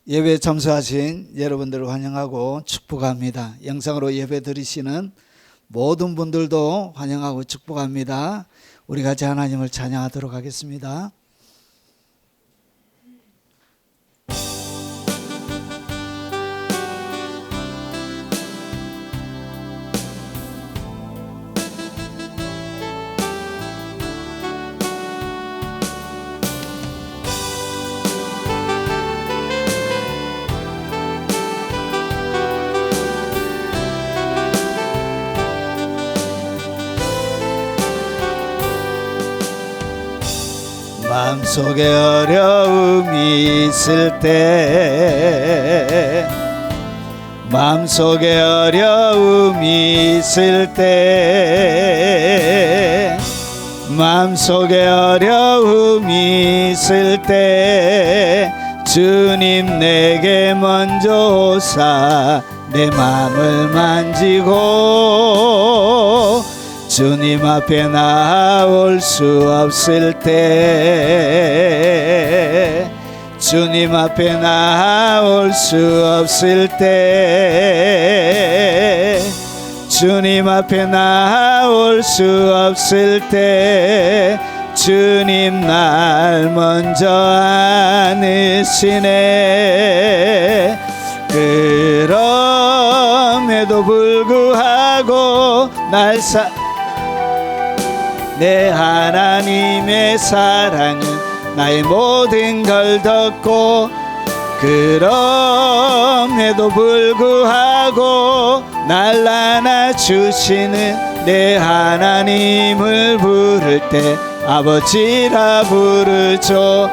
예배에 참석하신 여러분들을 환영하고 축복합니다. 영상으로 예배 드리시는 모든 분들도 환영하고 축복합니다. 우리 같이 하나님을 찬양하도록 하겠습니다. 마음속에 어려움이 있을 때, 마음속에 어려움이 있을 때, 마음속에 어려움이 있을 때, 주님 내게 먼저 오사 내 마음을 만지고 주님 앞에 나올 수 없을 때, 주님 앞에 나올 수 없을 때, 주님 앞에 나올 수 없을 때, 주님 날 먼저 안으시네. 그럼에도 불구하고 날 내 하나님의 사랑은 나의 모든 걸 덮고, 그럼에도 불구하고 날 안아주시는 내 하나님을 부를 때 아버지라 부르죠.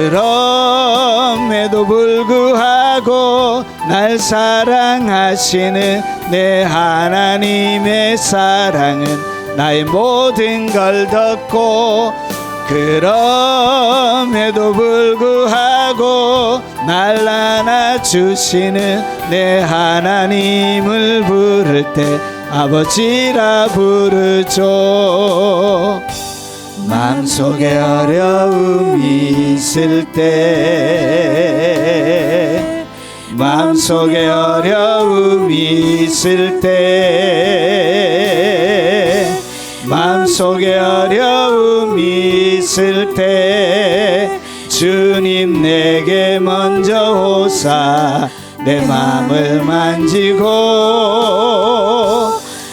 그럼에도 불구하고 날 사랑하시는 내 하나님의 사랑은 나의 모든 걸 덮고, 그럼에도 불구하고 날 안아주시는 내 하나님을 부를 때 아버지라 부르죠. 마음속에 어려움이 있을 때, 마음속에 어려움이 있을 때, 마음속에 어려움이 있을 때, 주님 내게 먼저 오사 내 마음을 만지고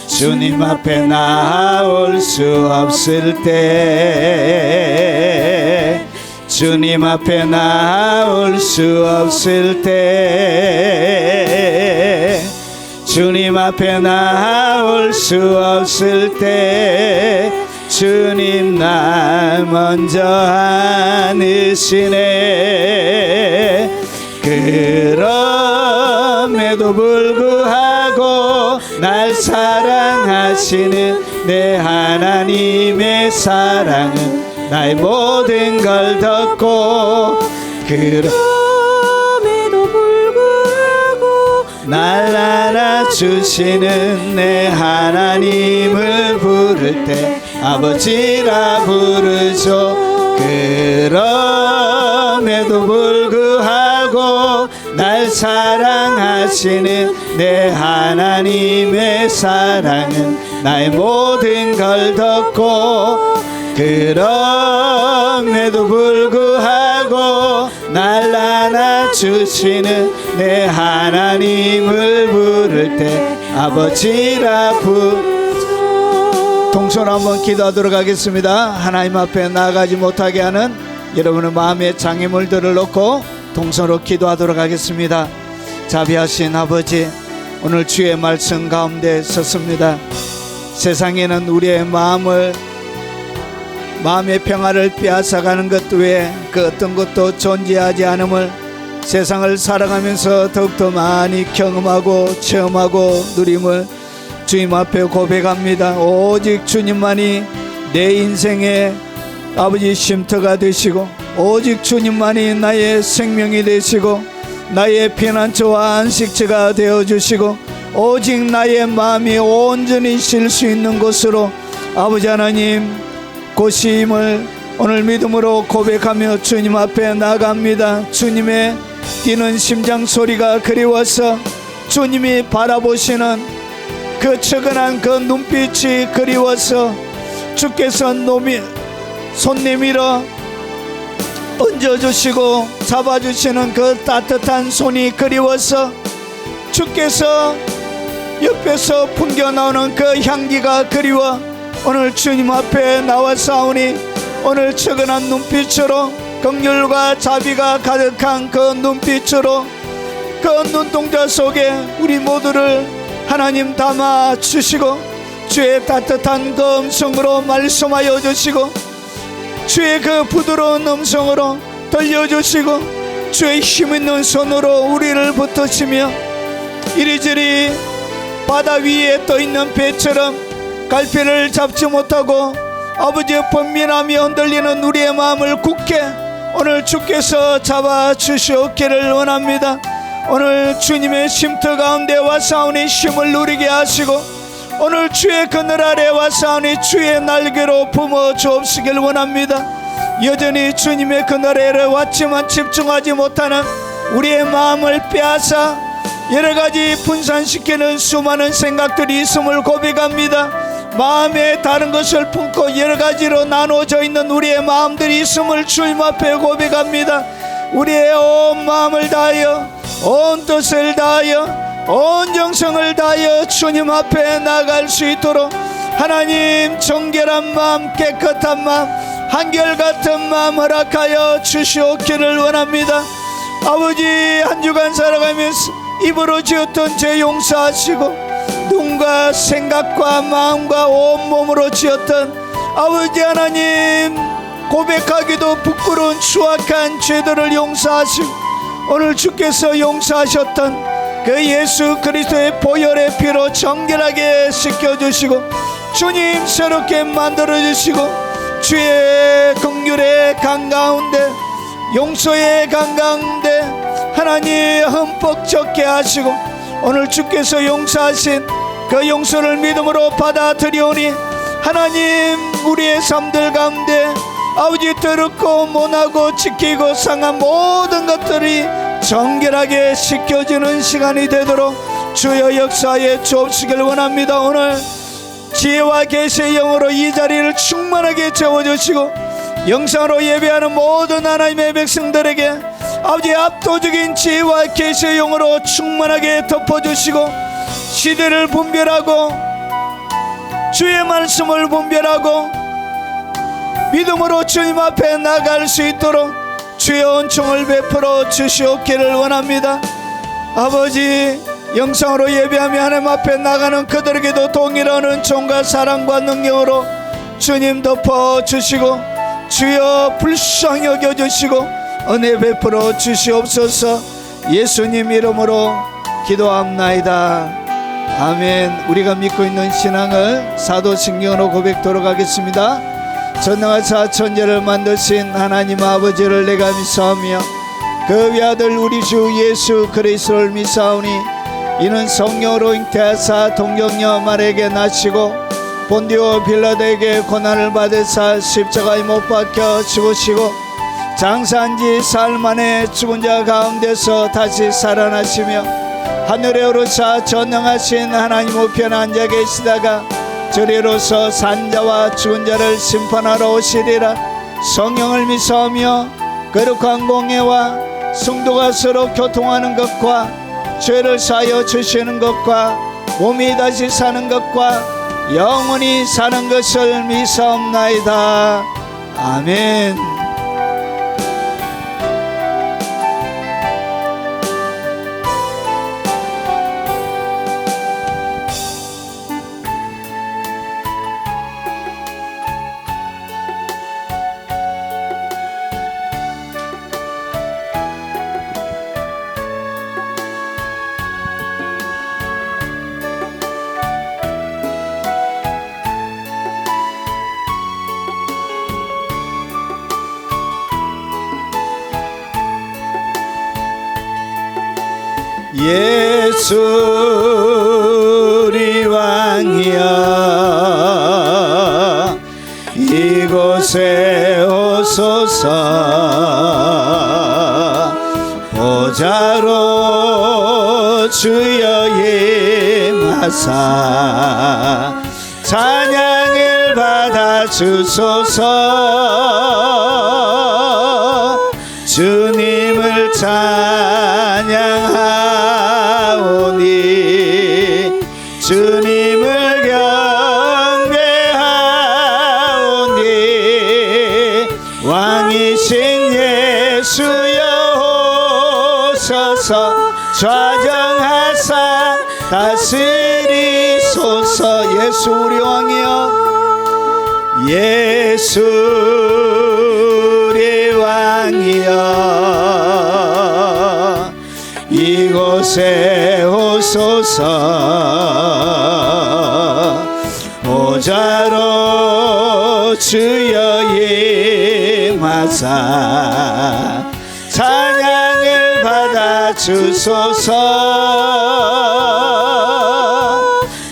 주님 앞에 나올 수 없을 때, 주님 앞에 나올 수 없을 때, 주님 앞에 나올 수 없을 때, 주님 날 먼저 안으시네. 그럼에도 불구하고 날 사랑하시는 내 하나님의 사랑은 나의 모든 걸 덮고, 그럼에도 불구하고 날 안아주시는 내 하나님을 부를 때 아버지라 부르죠. 그럼에도 불구하고 날 사랑하시는 내 하나님의 사랑은 나의 모든 걸 덮고, 그럼에도 불구하고 날 안아주시는 내 하나님을 부를 때 아버지라 부르죠. 동선 한번 기도하도록 하겠습니다. 하나님 앞에 나아가지 못하게 하는 여러분의 마음의 장애물들을 놓고 동서로 기도하도록 하겠습니다. 자비하신 아버지, 오늘 주의 말씀 가운데 섰습니다. 세상에는 우리의 마음의 평화를 빼앗아가는 것 외에 그 어떤 것도 존재하지 않음을 세상을 살아가면서 더욱더 많이 경험하고 체험하고 누림을 주님 앞에 고백합니다. 오직 주님만이 내 인생의 아버지 쉼터가 되시고, 오직 주님만이 나의 생명이 되시고 나의 피난처와 안식처가 되어주시고, 오직 나의 마음이 온전히 쉴 수 있는 곳으로 아버지 하나님 곳임을 오늘 믿음으로 고백하며 주님 앞에 나갑니다. 주님의 뛰는 심장 소리가 그리워서 주님이 바라보시는 그 측은한 그 눈빛이 그리워서 주께서 손 내밀어 얹어주시고 잡아주시는 그 따뜻한 손이 그리워서 주께서 옆에서 풍겨나오는 그 향기가 그리워 오늘 주님 앞에 나와사오니 오늘 측은한 눈빛으로 긍휼과 자비가 가득한 그 눈빛으로 그 눈동자 속에 우리 모두를 하나님 담아 주시고 주의 따뜻한 그 음성으로 말씀하여 주시고 주의 그 부드러운 음성으로 들려주시고 주의 힘있는 손으로 우리를 붙드시며 이리저리 바다 위에 떠있는 배처럼 갈피를 잡지 못하고 아버지의 번민함이 흔들리는 우리의 마음을 굳게 오늘 주께서 잡아주시옵기를 원합니다. 오늘 주님의 쉼터 가운데 와사오니 쉼을 누리게 하시고 오늘 주의 그늘 아래 와사오니 주의 날개로 품어 주옵시길 원합니다. 여전히 주님의 그늘 아래 왔지만 집중하지 못하는 우리의 마음을 빼앗아 여러가지 분산시키는 수많은 생각들이 있음을 고백합니다. 마음에 다른 것을 품고 여러가지로 나눠져 있는 우리의 마음들이 있음을 주님 앞에 고백합니다. 우리의 온 마음을 다하여 온 뜻을 다하여 온 정성을 다하여 주님 앞에 나갈 수 있도록 하나님 정결한 마음 깨끗한 마음 한결같은 마음 허락하여 주시옵기를 원합니다. 아버지 한 주간 살아가면서 입으로 지었던 죄 용서하시고 눈과 생각과 마음과 온몸으로 지었던 아버지 하나님 고백하기도 부끄러운 추악한 죄들을 용서하시고 오늘 주께서 용서하셨던 그 예수 그리스도의 보혈의 피로 정결하게 씻겨주시고 주님 새롭게 만들어주시고 주의 긍휼의 강 가운데 용서의 강 가운데 하나님 흠뻑 적게 하시고 오늘 주께서 용서하신 그 용서를 믿음으로 받아들여오니 하나님 우리의 삶들 가운데 아버지 더럽고 못하고 지키고 상한 모든 것들이 정결하게 씻겨지는 시간이 되도록 주여 역사에 주옵시길 원합니다. 오늘 지혜와 계시의 영으로 이 자리를 충만하게 채워주시고 영상으로 예배하는 모든 하나님의 백성들에게 아버지 압도적인 지혜와 계시의 영으로 충만하게 덮어주시고 시대를 분별하고 주의 말씀을 분별하고 믿음으로 주님 앞에 나갈 수 있도록 주의 은총을 베풀어 주시옵기를 원합니다. 아버지 영상으로 예배하며 하나님 앞에 나가는 그들에게도 동일한 은총과 사랑과 능력으로 주님 덮어주시고 주여 불쌍히 여겨주시고 은혜 베풀어 주시옵소서. 예수님 이름으로 기도합나이다. 아멘. 우리가 믿고 있는 신앙을 사도신경으로 고백토록 하겠습니다. 전능하사 천지를 만드신 하나님 아버지를 내가 믿사오며 그 외아들 우리 주 예수 그리스도를 믿사오니 이는 성령으로 잉태하사 동정녀 마리아에게 나시고 본디오 빌라도에게 고난을 받으사 십자가에 못 박혀 죽으시고 장사한 지 사흘 만에 죽은 자 가운데서 다시 살아나시며 하늘에 오르사 전능하신 하나님 우편에 앉아 계시다가 저리로서 산자와 죽은 자를 심판하러 오시리라. 성령을 믿사오며 거룩한 공예와 성도가 서로 교통하는 것과 죄를 사하여 주시는 것과 몸이 다시 사는 것과 영원히 사는 것을 믿사옵나이다. 아멘. 예수 우리 왕이여 이곳에 오소서. 보좌로 주여 임하사 찬양을 받아 주소서. 주님을 찬양하오니 주님을 경배하오니 왕이신 예수여 오셔서 좌정하사 다스리소서. 예수 우리 왕이여, 예수 우리 왕이여, 이곳에 오소서. 보좌로 주여 임하사 찬양을 받아 주소서.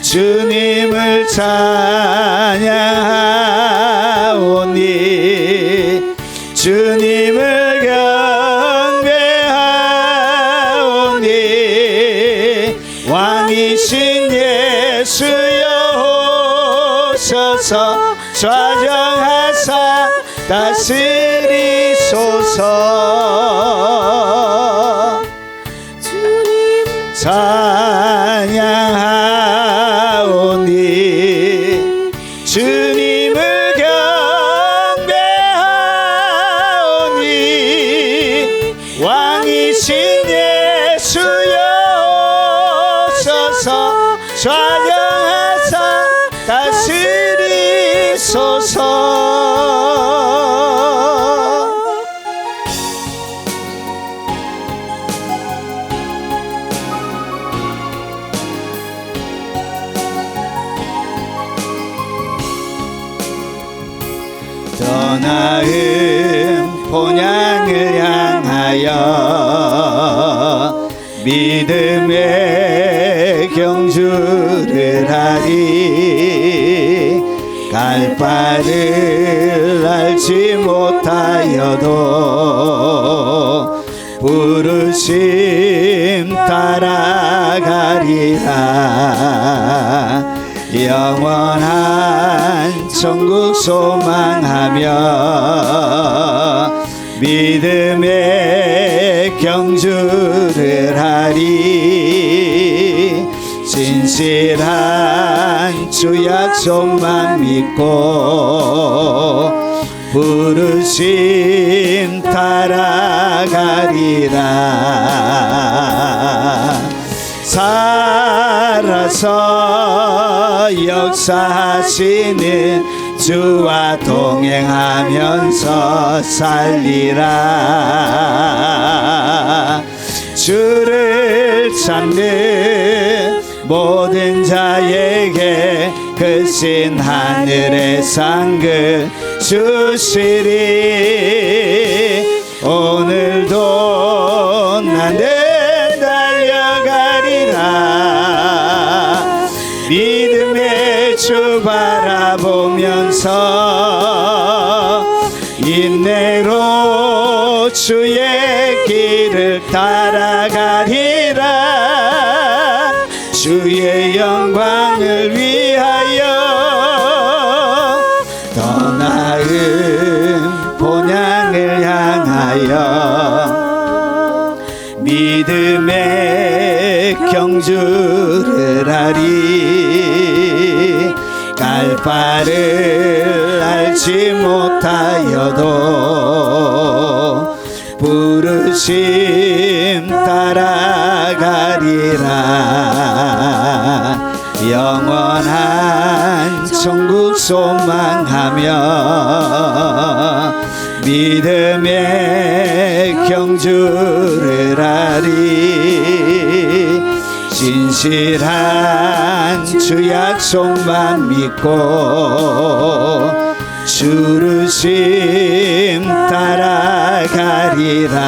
주님을 찬양하오니 주님을 경배하오니 왕이신 예수여 오셔서 좌정하사 다스리소서. 주님 찬양하오니 주님을 경배하오니 왕이신 예수여 오셔서 좌정하사 다스리소서. 더 나은 본향을 향하여 믿음의 경주를 하리. 갈 바를 알지 못하여도 부르심 따라가리라. 영원한 천국 소망하며 믿음의 경주를 하리. 진실한 주 약속만 믿고 부르심 따라가리라. 살아서 역사하시는 주와 동행하면서 살리라. 주를 찾는 모든 자에게 크신 하늘의 상급 주시리. 오늘도 나는 달려가리라. 믿음의 주 바라보면서 인내로 주의 길을 따라가리라. 주의 영광을 위하여 더 나은 본향을 향하여 믿음의 경주를 하리. 갈 바를 알지 못하여도 부르심 따라가리라. 영원한 천국 소망하며 믿음의 경주를 하리. 진실한 주 약속만 믿고 주르심 따라가리라.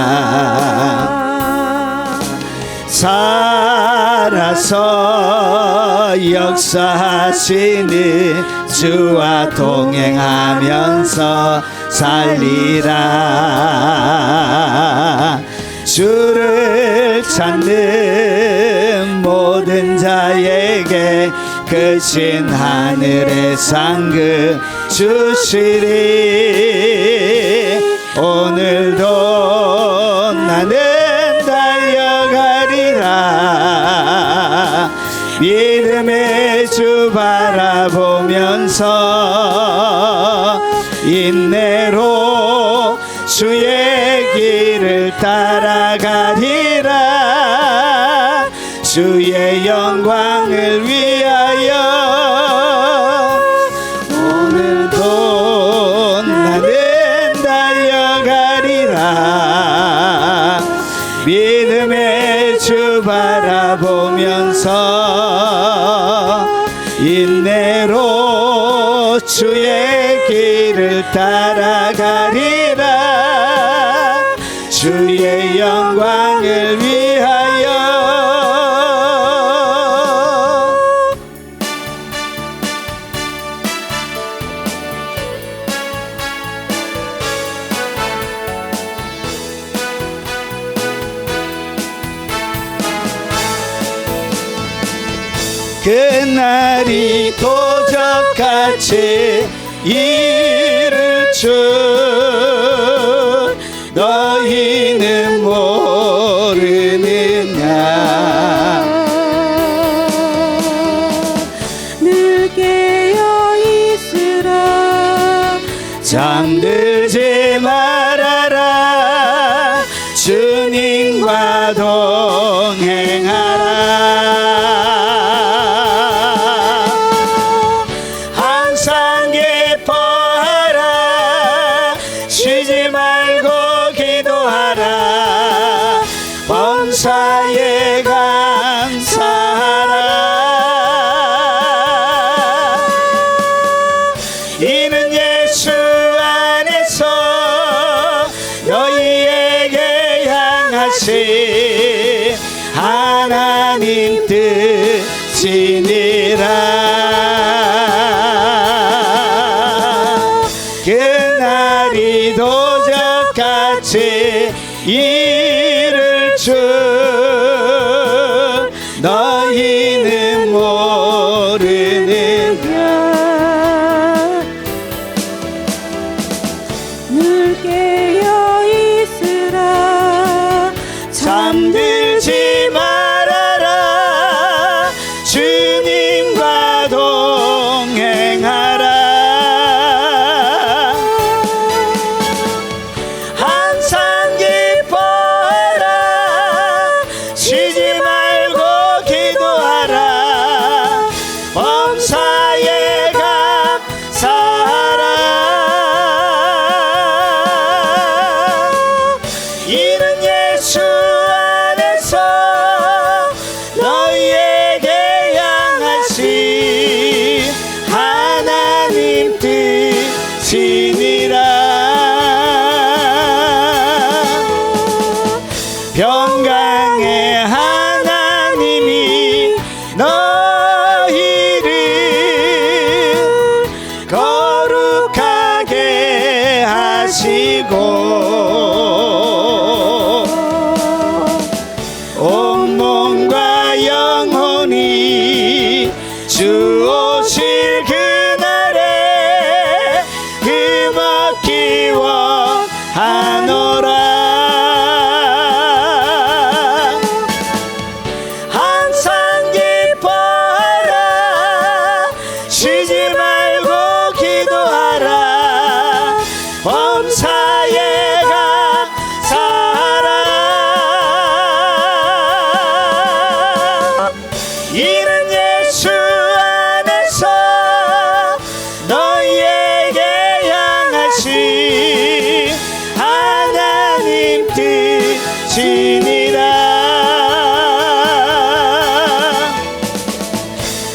살아서 역사하시는 주와 동행하면서 살리라. 주를 찾는 모든 자에게 크신 하늘의 상급 주시리. 오늘도 나는 달려가리라. 믿음의 주 바라보면서 인내로 주의 길을 따라가리라. 주의 영광을 위하여 오늘도 나는 달려가리라. 믿음의 주 바라보면서 인내로 주의 길을 따라가리라. 주의 영광을 위하여. 그날이 도적같이 이를 줄 너희는 모르느냐. 늘 깨어 있으라. 잠들지 말아라. 주님과 동행하라. 항상 기뻐하라. 쉬지 말고 기도하라. 범사에 감사하라. 이는 예수 안에서 너희에게 향하신 하나님 뜻이니라. 그날이 도적같이 이를 줄 너희는 모르느냐. 늘 깨어 있으라. 잠들지 말아라. 주님과 동행하라. 항상 기뻐하라. 쉬지 말고 기도하라. 범사에 감사하라. 이는 예수 안에서 너희에게 향하신 하나님 뜻이니라. 평강의 하나님이 너희를 거룩하게 하시고 온몸과 영혼이 주 오실 그날에 흠없기 원하노라. 항상 기뻐하라. 쉬지 말고 기도하라. 범사에 감사하라. 이는 예수 안에서 너희에게 향하신 하나님 뜻이니라.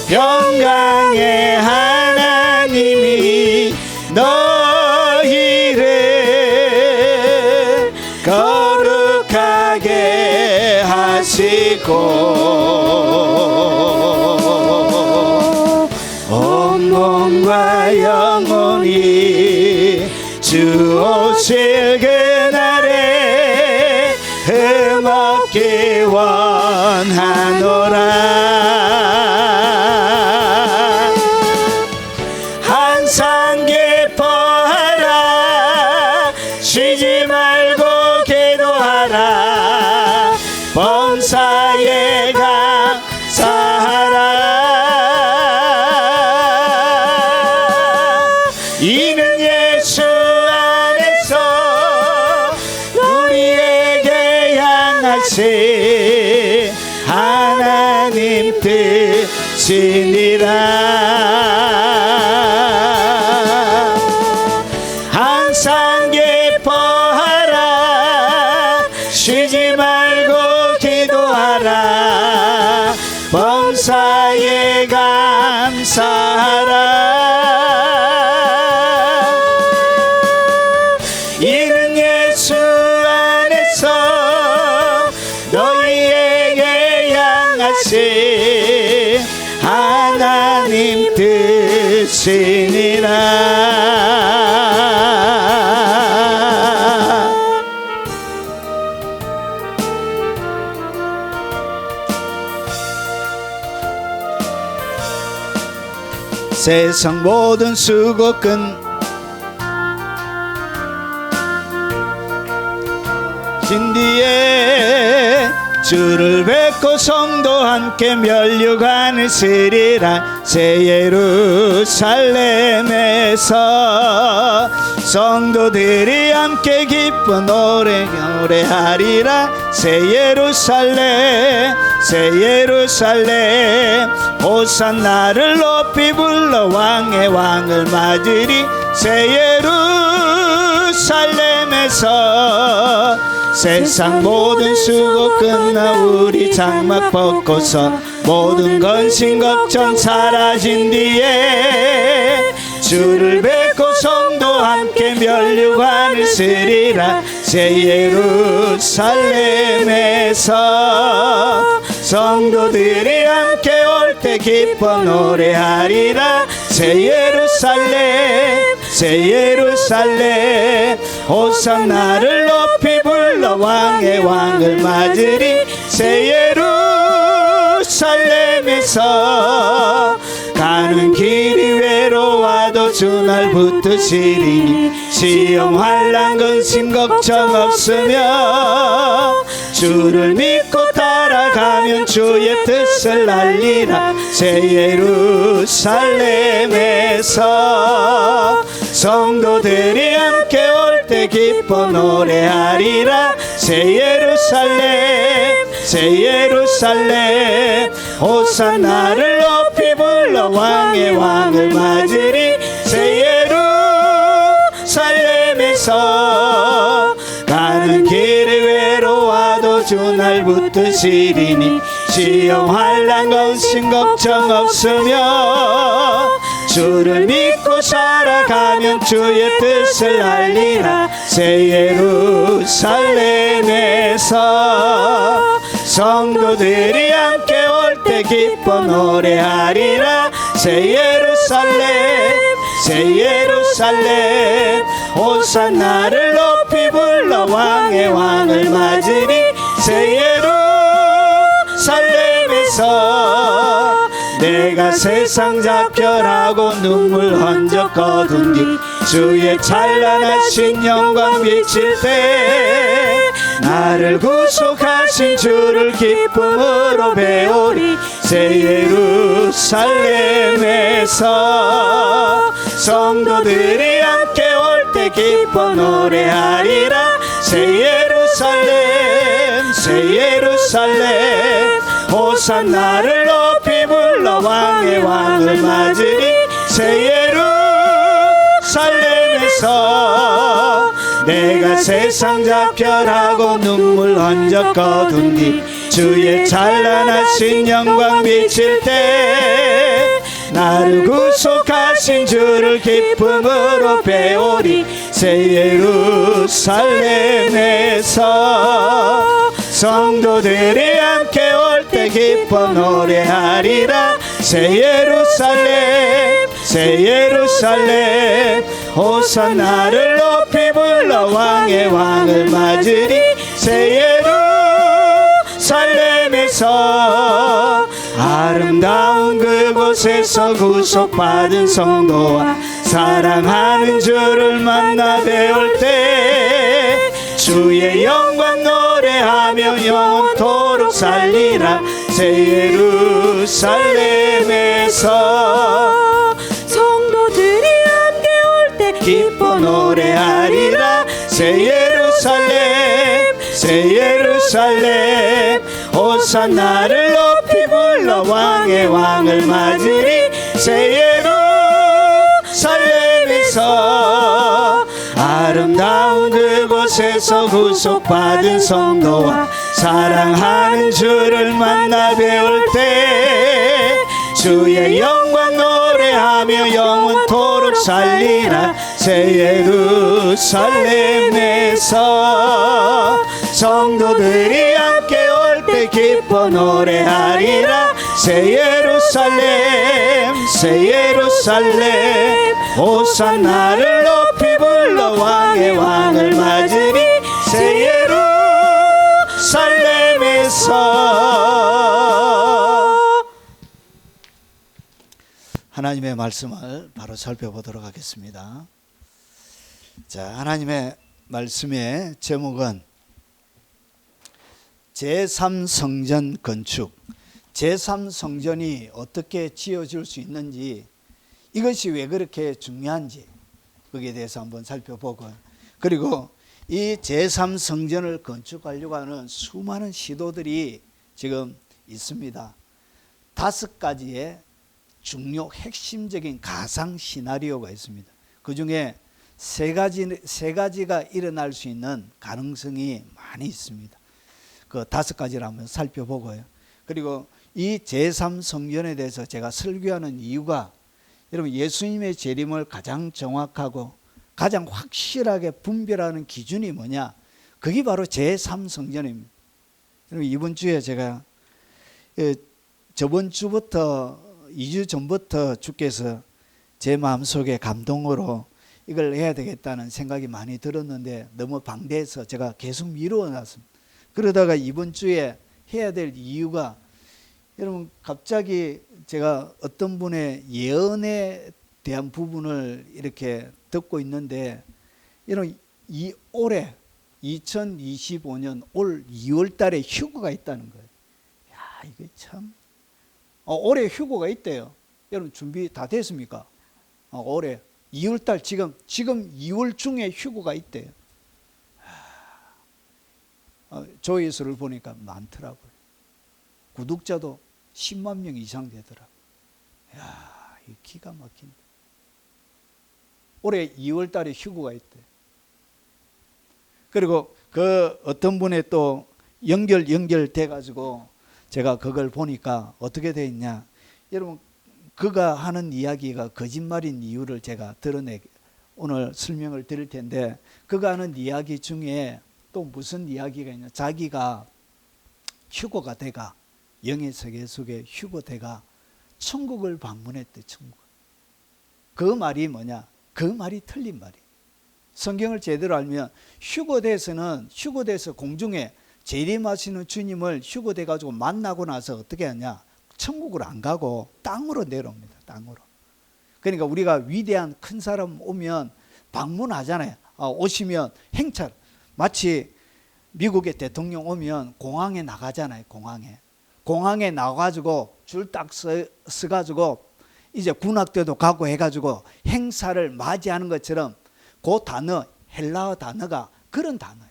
평강의 하나님이 너희를 거룩하게 하시고 온몸과 영혼이 주 오실 그날에 기원하노라. 항상 기뻐하라. 쉬지 말고 기도하라. 범사에 감사하라. 이는 예수 안에서 우리에게 향하신 하나님 뜻이니라. 항상 기뻐하라. 쉬지 말고 기도하라. 범사에 감사하라. 이는 예수 안에서 너희에게 향하신 하나님 뜻이니라. 세상 모든 수고끈 진 뒤에 주를 뵙고 성도 함께 면류관을 쓰리라. 새 예루살렘에서 성도들이 함께 기뻐 노래하리라. 새 예루살렘 새 예루살렘 호산나를 높이 불러 왕의 왕을 맞으리. 새 예루살렘에서 세상 모든 수고 끝나 우리 장막 벗고서 모든 근심 걱정 사라진 뒤에 주를 뵙고 성도 함께 면류관을 쓰리라. 새 예루살렘에서 성도들이 함께 올 때 기뻐 노래하리라. 새 예루살렘 새 예루살렘 호산나를 높이 불러 왕의 왕을 맞으리. 새 예루살렘에서 가는 길이 외로워도 주 날 붙드시리니 시험 환난 근심 걱정 없으며 주를 믿고 따라가면 주의 뜻을 알리라. 새 예루살렘에서 성도들이 함께 올 때 기뻐 노래하리라. 새 예루살렘 새 예루살렘 호산나를 높이 불러 왕의 왕을 맞으리. 새 예루살렘에서 가는 길이 외로워도 주 날 붙드시리니 시험 환난 근심 걱정 없으며 주를 믿고 살아가면 주의 뜻을 알리라. 새 예루살렘에서 성도들이 함께 올 때 기뻐 노래하리라. 새 예루살렘 새 예루살렘 호산나를 높이 불러 왕의 왕을 맞으리. 새 예루살렘에서 내가 세상 작별하고 눈물 흔적 거둔 뒤 주의 찬란하신 영광 비칠 때 나를 구속하신 주를 기쁨으로 배우리. 새 예루살렘에서 성도들이 함께 올 때 기뻐 노래하리라. 새 예루살렘 새 예루살렘 호산나를 높이 불러 왕의 왕을 맞으리. 새 예루살렘에서 내가 세상 작별하고 눈물 흔적 거둔 뒤 주의 찬란하신 영광 비칠 때 나를 구속하신 주를 기쁨으로 배우리. 새 예루살렘에서 성도들이 함께 올 때 기뻐 노래하리라. 새 예루살렘 새 예루살렘 호산나를 높이 불러 왕의 왕을 맞으리. 새 예루살렘에서 아름다운 그곳에서 구속받은 성도와 사랑하는 주를 만나 배울 때 주의 영광 노래하며 영원토록 살리라. 새 예루살렘에서 성도들이 함께 올 때 기뻐 노래하리라. 새 예루살렘 새 예루살렘 호산나를 높이 불러 왕의 왕을 맞으리. 새 예루살렘에서 아름다운 그곳에서 구속받은 성도와 사랑하는 주를 만나 배울 때 주의 영광 노래하며 영원토록 살리라. 새 예루살렘에서 성도들이 함께 올 때 기뻐 노래하리라. 새 예루살렘 호산나를 높이 불러 왕의 왕을 맞으리. 새 예루살렘에서 하나님의 말씀을 바로 살펴보도록 하겠습니다. 자, 하나님의 말씀의 제목은 제3성전 건축, 제3성전이 어떻게 지어질 수 있는지, 이것이 왜 그렇게 중요한지 거기에 대해서 한번 살펴보고, 그리고 이 제3성전을 건축하려고 하는 수많은 시도들이 지금 있습니다. 5가지의 중요 핵심적인 가상 시나리오가 있습니다. 그 중에 세 가지가 일어날 수 있는 가능성이 많이 있습니다. 그 5가지를 한번 살펴보고요. 그리고 이 제3성전에 대해서 제가 설교하는 이유가, 여러분, 예수님의 재림을 가장 정확하고 가장 확실하게 분별하는 기준이 뭐냐? 그게 바로 제3성전입니다. 여러분, 이번 주에 제가 저번 주부터 2주 전부터 주께서 제 마음속에 감동으로 이걸 해야 되겠다는 생각이 많이 들었는데 너무 방대해서 제가 계속 미루어 놨습니다. 그러다가 이번 주에 해야 될 이유가, 여러분, 갑자기 제가 어떤 분의 예언에 대한 부분을 이렇게 듣고 있는데, 여러분, 올해 2025년 올 2월 달에 휴거가 있다는 거예요. 야, 이게 참, 올해 휴거가 있대요. 여러분, 준비 다 됐습니까? 올해 2월 달, 지금 2월 중에 휴거가 있대요. 조회수를 보니까 많더라고요. 구독자도 10만 명 이상 되더라고요. 이야, 이 기가 막힌다. 올해 2월 달에 휴거가 있대. 그리고 그 어떤 분의 또 연결돼 가지고 제가 그걸 보니까 어떻게 돼 있냐. 여러분, 그가 하는 이야기가 거짓말인 이유를 제가 오늘 설명을 드릴 텐데, 그가 하는 이야기 중에 또 무슨 이야기가 있냐. 자기가 휴거가 돼가, 영의 세계 속에 휴거돼가 천국을 방문했대. 천국. 그 말이 뭐냐? 그 말이 틀린 말이에요. 성경을 제대로 알면 휴거돼서 공중에 재림하시는 주님을 휴거돼 가지고 만나고 나서 어떻게 하냐? 천국으로 안 가고 땅으로 내려옵니다. 땅으로. 그러니까 우리가 위대한 큰 사람 오면 방문하잖아요. 오시면 행차, 마치 미국의 대통령 오면 공항에 나가잖아요. 공항에 나가가지고 줄 딱 서가지고 이제 군악대도 가고 해가지고 행사를 맞이하는 것처럼, 그 단어, 헬라어 단어가 그런 단어예요.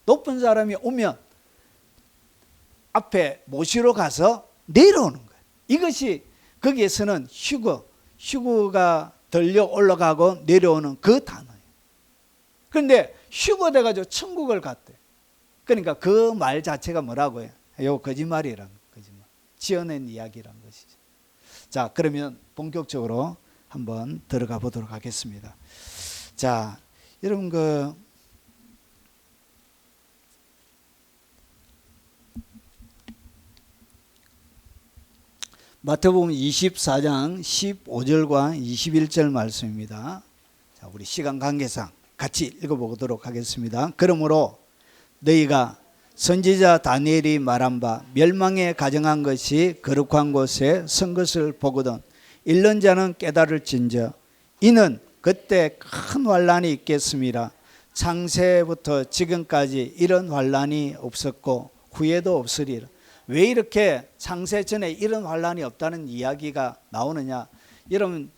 높은 사람이 오면 앞에 모시러 가서 내려오는 거예요. 이것이 거기에서는 휴거가 들려 올라가고 내려오는 그 단어예요. 그런데 휴거돼가지고 천국을 갔대. 그러니까 그 말 자체가 뭐라고 해요? 이거 거짓말이란, 거짓말. 지어낸 이야기란 것이죠. 자, 그러면 본격적으로 한번 들어가 보도록 하겠습니다. 자, 여러분, 마태복음 24장 15절과 21절 말씀입니다. 자, 우리 시간 관계상 같이 읽어보도록 하겠습니다. 그러므로 너희가 선지자 다니엘이 말한 바 멸망에 가정한 것이 거룩한 곳에 선 것을 보거든 읽는 자는 깨달을진저 이는 그때 큰 환란이 있겠습니다. 창세부터 지금까지 이런 환란이 없었고 후에도 없으리라. 왜 이렇게 창세 전에 이런 환란이 없다는 이야기가 나오느냐? 여러분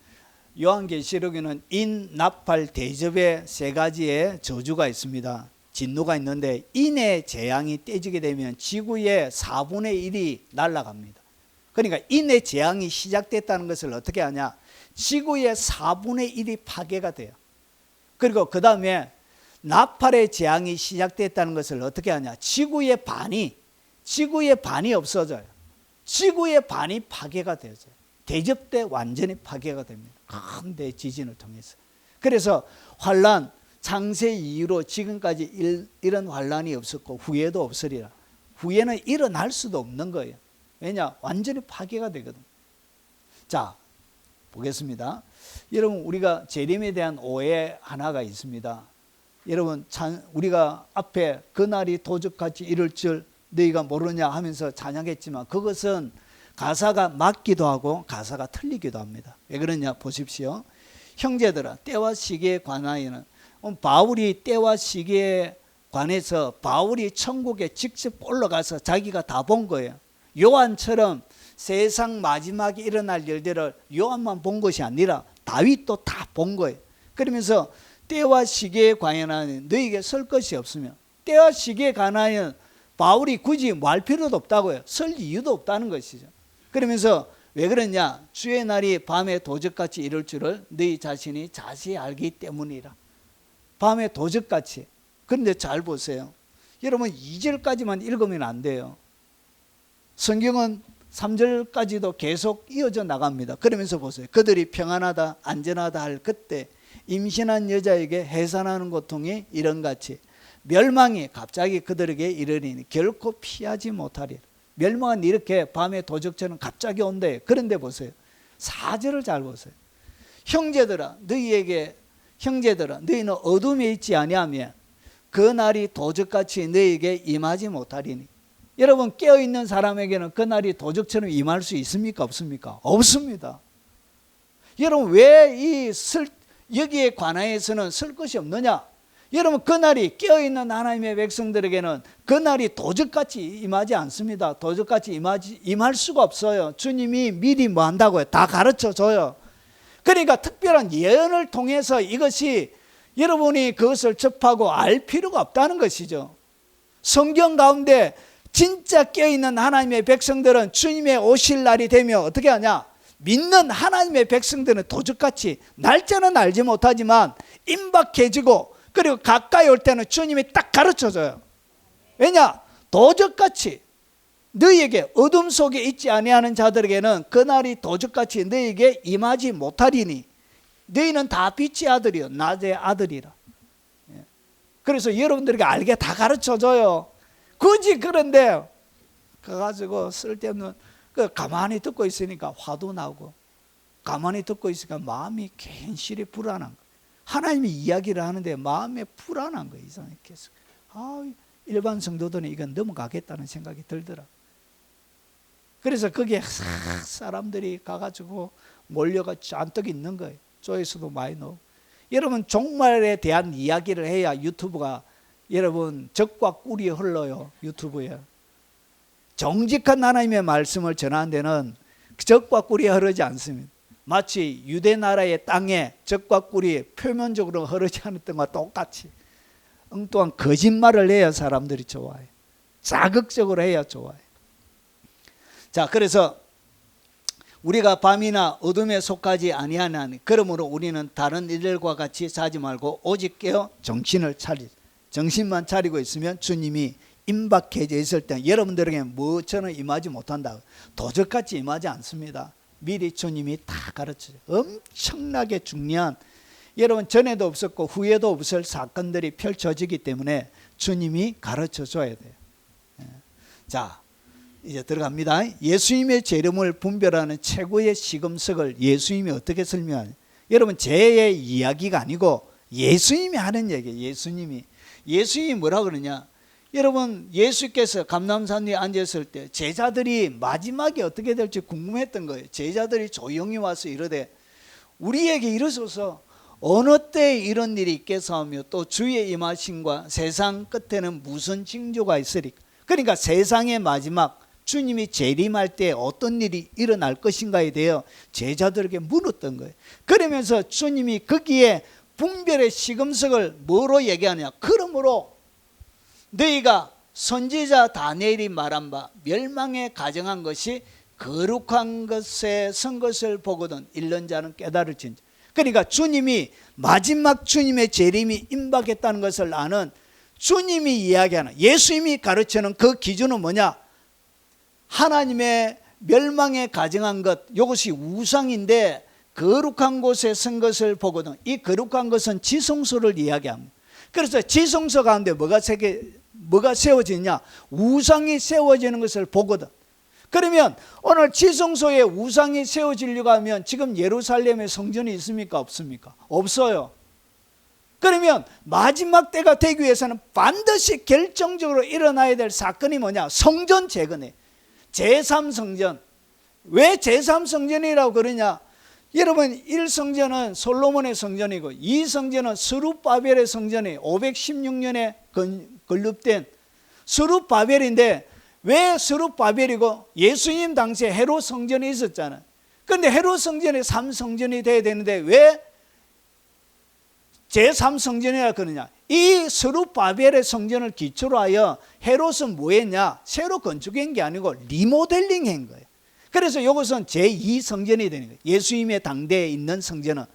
요한계시록에는 인납할 대접의 세 가지의 저주가 있습니다. 진노가 있는데 인의 재앙이 떼지게 되면 지구의 4분의 1이 날아갑니다. 그러니까 인의 재앙이 시작됐다는 것을 어떻게 하냐? 지구의 4분의 1이 파괴가 돼요. 그리고 그 다음에 나팔의 재앙이 시작됐다는 것을 어떻게 하냐? 지구의 반이 없어져요. 지구의 반이 파괴가 되어져요. 대접 때 완전히 파괴가 됩니다. 큰 대지진을 통해서. 그래서 환란, 창세 이후로 지금까지 이런 환란이 없었고 후에도 없으리라. 후에는 일어날 수도 없는 거예요. 왜냐? 완전히 파괴가 되거든. 자, 보겠습니다. 여러분 우리가 재림에 대한 오해 하나가 있습니다. 여러분 우리가 앞에 그날이 도적같이 이룰 줄 너희가 모르냐 하면서 찬양했지만 그것은 가사가 맞기도 하고 가사가 틀리기도 합니다. 왜 그러냐 보십시오. 형제들아 때와 시기에 관하여는 바울이 때와 시기에 관해서 바울이 천국에 직접 올라가서 자기가 다 본 거예요. 요한처럼 세상 마지막에 일어날 일들을 요한만 본 것이 아니라 다윗도 다 본 거예요. 그러면서 때와 시기에 관하여는 너희에게 설 것이 없으면 때와 시기에 관하여는 바울이 굳이 말 필요도 없다고요. 설 이유도 없다는 것이죠. 그러면서 왜 그러냐? 주의 날이 밤에 도적같이 이룰 줄을 너희 자신이 자세히 알기 때문이라. 밤에 도적같이. 그런데 잘 보세요. 여러분 2절까지만 읽으면 안 돼요. 성경은 3절까지도 계속 이어져 나갑니다. 그러면서 보세요. 그들이 평안하다 안전하다 할 그때 임신한 여자에게 해산하는 고통이 이런같이 멸망이 갑자기 그들에게 이르리니 결코 피하지 못하리라. 멸망은 이렇게 밤에 도적처럼 갑자기 온대요. 그런데 보세요. 4절을 잘 보세요. 형제들아 너희는 어둠에 있지 아니하면 그 날이 도적같이 너희에게 임하지 못하리니. 여러분 깨어있는 사람에게는 그 날이 도적처럼 임할 수 있습니까 없습니까? 없습니다. 여러분 왜 여기에 관하여서는 쓸 것이 없느냐? 여러분 그 날이 깨어있는 하나님의 백성들에게는 그 날이 도적같이 임하지 않습니다. 도적같이 임할 수가 없어요. 주님이 미리 뭐 한다고요? 다 가르쳐 줘요. 그러니까 특별한 예언을 통해서 이것이 여러분이 그것을 접하고 알 필요가 없다는 것이죠. 성경 가운데 진짜 깨어있는 하나님의 백성들은 주님의 오실 날이 되면 어떻게 하냐? 믿는 하나님의 백성들은 도적같이 날짜는 알지 못하지만 임박해지고 그리고 가까이 올 때는 주님이 딱 가르쳐줘요. 왜냐? 도적같이 너희에게 어둠 속에 있지 아니하는 자들에게는 그날이 도적같이 너희에게 임하지 못하리니 너희는 다 빛의 아들이요 낮의 아들이라. 그래서 여러분들에게 알게 다 가르쳐줘요. 굳이 그런데 그래가지고 쓸데없는 가만히 듣고 있으니까 화도 나고 가만히 듣고 있으니까 마음이 괜시리 불안한 거예요. 하나님이 이야기를 하는데 마음에 불안한 거예요. 이상하게 계속. 일반 성도들은 이건 넘어가겠다는 생각이 들더라. 그래서 거기에 사람들이 가가지고 몰려가 잔뜩 있는 거예요. 조회수도 많이 나오고. 여러분 종말에 대한 이야기를 해야 유튜브가 여러분 적과 꿀이 흘러요. 유튜브에. 정직한 하나님의 말씀을 전하는 데는 적과 꿀이 흐르지 않습니다. 마치 유대 나라의 땅에 적과 꿀이 표면적으로 흐르지 않았던 것과 똑같이 엉뚱한 거짓말을 해야 사람들이 좋아해요. 자극적으로 해야 좋아해요. 자, 그래서 우리가 밤이나 어둠에 속하지 아니하나니 그러므로 우리는 다른 이들과 같이 자지 말고 오직 깨어 정신만 차리고 있으면 주님이 임박해져 있을 때 여러분들에게 뭐처럼 임하지 못한다. 도적같이 임하지 않습니다. 미리 주님이 다 가르쳐줘요. 엄청나게 중요한 여러분 전에도 없었고 후에도 없을 사건들이 펼쳐지기 때문에 주님이 가르쳐줘야 돼요. 자, 이제 들어갑니다. 예수님의 재림을 분별하는 최고의 시금석을 예수님이 어떻게 설명하냐? 여러분 제 이야기가 아니고 예수님이 하는 얘기예요. 예수님이 뭐라 그러냐? 여러분, 예수께서 감람산 위에 앉았을 때 제자들이 마지막에 어떻게 될지 궁금했던 거예요. 제자들이 조용히 와서 이르되 우리에게 이르소서 어느 때에 이런 일이 있겠사 하며 또 주의 임하심과 세상 끝에는 무슨 징조가 있으리까. 그러니까 세상의 마지막, 주님이 재림할 때 어떤 일이 일어날 것인가에 대해 제자들에게 물었던 거예요. 그러면서 주님이 거기에 분별의 시금석을 뭐로 얘기하냐. 그러므로 너희가 선지자 다니엘이 말한 바 멸망에 가정한 것이 거룩한 것에 선 것을 보거든 읽는 자는 깨달을진지. 그러니까 주님이 마지막 주님의 재림이 임박했다는 것을 아는 주님이 이야기하는, 예수님이 가르치는 그 기준은 뭐냐. 하나님의 멸망에 가정한 것, 이것이 우상인데 거룩한 곳에 선 것을 보거든. 이 거룩한 것은 지성소를 이야기합니다. 그래서 지성소 가운데 뭐가 세워지냐. 우상이 세워지는 것을 보거든. 그러면 오늘 지성소에 우상이 세워지려고 하면 지금 예루살렘에 성전이 있습니까? 없습니까? 없어요. 그러면 마지막 때가 되기 위해서는 반드시 결정적으로 일어나야 될 사건이 뭐냐. 성전 재건이에요. 제3성전. 왜 제3성전이라고 그러냐. 여러분, 1성전은 솔로몬의 성전이고 2성전은 스룹바벨의 성전이 516년에 건립된 스룹바벨인데, 왜 스룹바벨이고 예수님 당시에 헤롯 성전이 있었잖아요. 그런데 헤롯 성전이 3성전이 돼야 되는데 왜 제3성전이라 그러냐. 이 스룹바벨의 성전을 기초로 하여 헤롯은 뭐 했냐. 새로 건축한 게 아니고 리모델링 한 거예요. 그래서 이것은 제2성전이 되는 거예요. 예수님의 당대에 있는 성전은.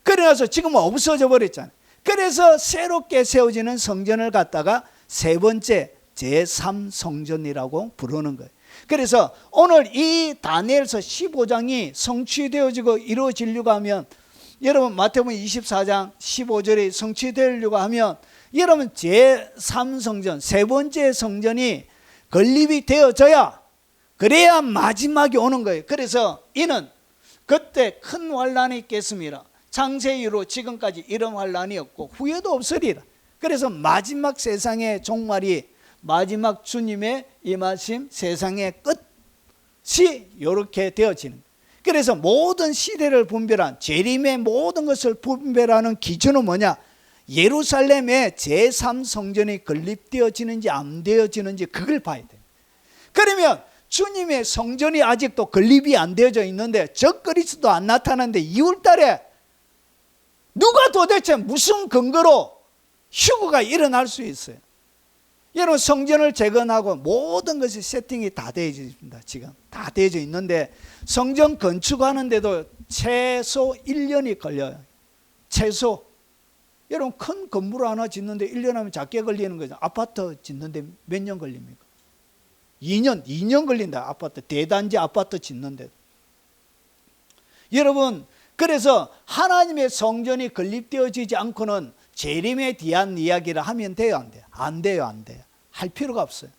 그래서 지금은 없어져 버렸잖아요. 그래서 새롭게 세워지는 성전을 갖다가 세 번째 제3성전이라고 부르는 거예요. 그래서 오늘 이 다니엘서 15장이 성취되어지고 이루어지려고 하면, 여러분 마태복음 24장 15절에 성취되려고 하면 여러분 제3성전, 세 번째 성전이 건립이 되어져야, 그래야 마지막이 오는 거예요. 그래서 이는 그때 큰 환란이 있겠습니다. 창세 이후로 지금까지 이런 환란이 없고 후에도 없으리라. 그래서 마지막 세상의 종말이, 마지막 주님의 임하심, 세상의 끝이 이렇게 되어지는 거예요. 그래서 모든 시대를 분별한, 재림의 모든 것을 분별하는 기준은 뭐냐. 예루살렘에 제3성전이 건립되어지는지 안 되어지는지 그걸 봐야 돼요. 그러면 주님의 성전이 아직도 건립이 안 되어져 있는데 적그리스도 안 나타나는데 2월달에 누가 도대체 무슨 근거로 휴거가 일어날 수 있어요? 여러분, 성전을 재건하고 모든 것이 세팅이 다 되어져 있습니다. 지금 다 되어져 있는데 성전 건축하는데도 최소 1년이 걸려요. 최소. 여러분, 큰 건물 하나 짓는데 1년 하면 작게 걸리는 거죠. 아파트 짓는데 몇 년 걸립니까? 2년 걸린다. 아파트, 대단지 아파트 짓는데. 여러분, 그래서 하나님의 성전이 건립되어지지 않고는 재림에 대한 이야기를 하면 돼요, 안 돼요? 안 돼요, 안 돼요. 할 필요가 없어요.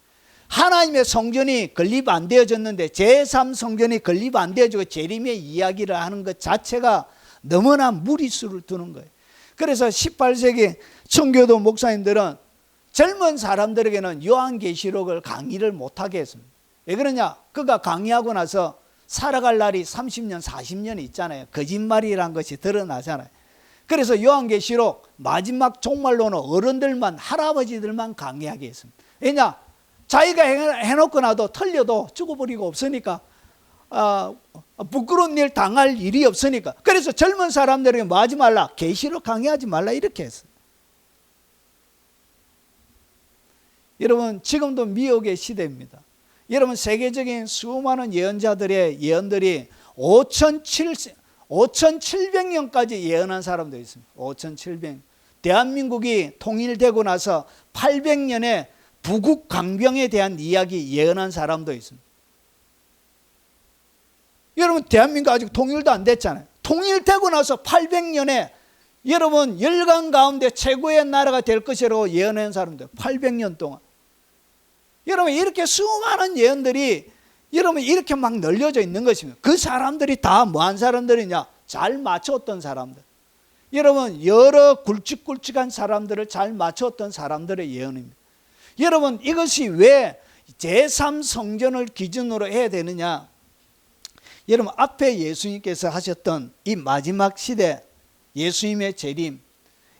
하나님의 성전이 건립 안 되어졌는데 제3성전이 건립 안 되어지고 재림의 이야기를 하는 것 자체가 너무나 무리수를 두는 거예요. 그래서 18세기 청교도 목사님들은 젊은 사람들에게는 요한계시록을 강의를 못하게 했습니다. 왜 그러냐? 그가 강의하고 나서 살아갈 날이 30년, 40년이 있잖아요. 거짓말이라는 것이 드러나잖아요. 그래서 요한계시록 마지막 종말로는 어른들만, 할아버지들만 강의하게 했습니다. 왜냐? 자기가 해놓고 나도 틀려도 죽어버리고 없으니까, 부끄러운 일 당할 일이 없으니까. 그래서 젊은 사람들에게 뭐 하지 말라? 계시록 강의하지 말라 이렇게 했어요. 여러분, 지금도 미혹의 시대입니다. 여러분, 세계적인 수많은 예언자들의 예언들이 5,700년까지 예언한 사람도 있습니다. 5,700년. 대한민국이 통일되고 나서 800년에 부국 강병에 대한 이야기 예언한 사람도 있습니다. 여러분, 대한민국 아직 통일도 안 됐잖아요. 통일되고 나서 800년에 여러분 열강 가운데 최고의 나라가 될 것이라고 예언한 사람들 800년 동안. 여러분, 이렇게 수많은 예언들이 여러분 이렇게 막 널려져 있는 것입니다. 그 사람들이 다 뭐한 사람들이냐? 잘 맞췄던 사람들. 여러분, 여러 굵직굵직한 사람들을 잘 맞췄던 사람들의 예언입니다. 여러분 이것이 왜 제3성전을 기준으로 해야 되느냐? 여러분 앞에 예수님께서 하셨던 이 마지막 시대, 예수님의 재림,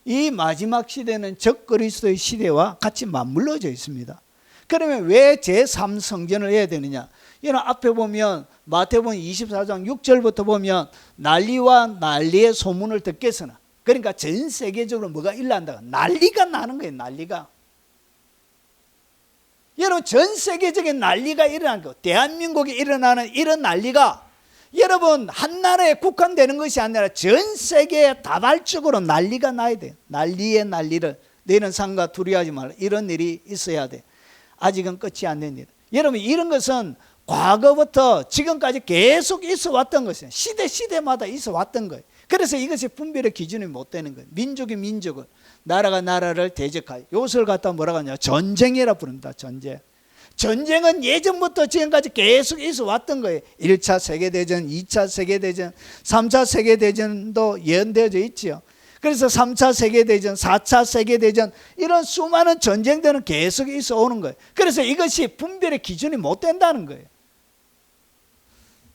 이 마지막 시대는 적그리스도의 시대와 같이 맞물려져 있습니다. 그러면 왜 제3성전을 해야 되느냐? 여러분 앞에 보면 마태복음 24장 6절부터 보면 난리와 난리의 소문을 듣겠으나, 그러니까 전 세계적으로 뭐가 일어난다? 난리가 나는 거예요. 난리가. 여러분 전 세계적인 난리가 일어난 거, 대한민국에 일어나는 이런 난리가 여러분 한 나라에 국한되는 것이 아니라 전 세계에 다발적으로 난리가 나야 돼. 난리의 난리를 너희는 상과 두려워하지 말라. 이런 일이 있어야 돼. 아직은 끝이 안 된 일. 여러분 이런 것은 과거부터 지금까지 계속 있어 왔던 것이에요. 시대마다 있어 왔던 거예요. 그래서 이것이 분별의 기준이 못 되는 거예요. 민족이 민족을, 나라가 나라를 대적하여, 이것을 갖다 뭐라고 하냐? 전쟁이라 부릅니다. 전쟁. 전쟁은 예전부터 지금까지 계속 있어 왔던 거예요. 1차 세계대전, 2차 세계대전, 3차 세계대전도 예언되어져 있지요. 그래서 3차 세계대전, 4차 세계대전, 이런 수많은 전쟁들은 계속 있어 오는 거예요. 그래서 이것이 분별의 기준이 못 된다는 거예요.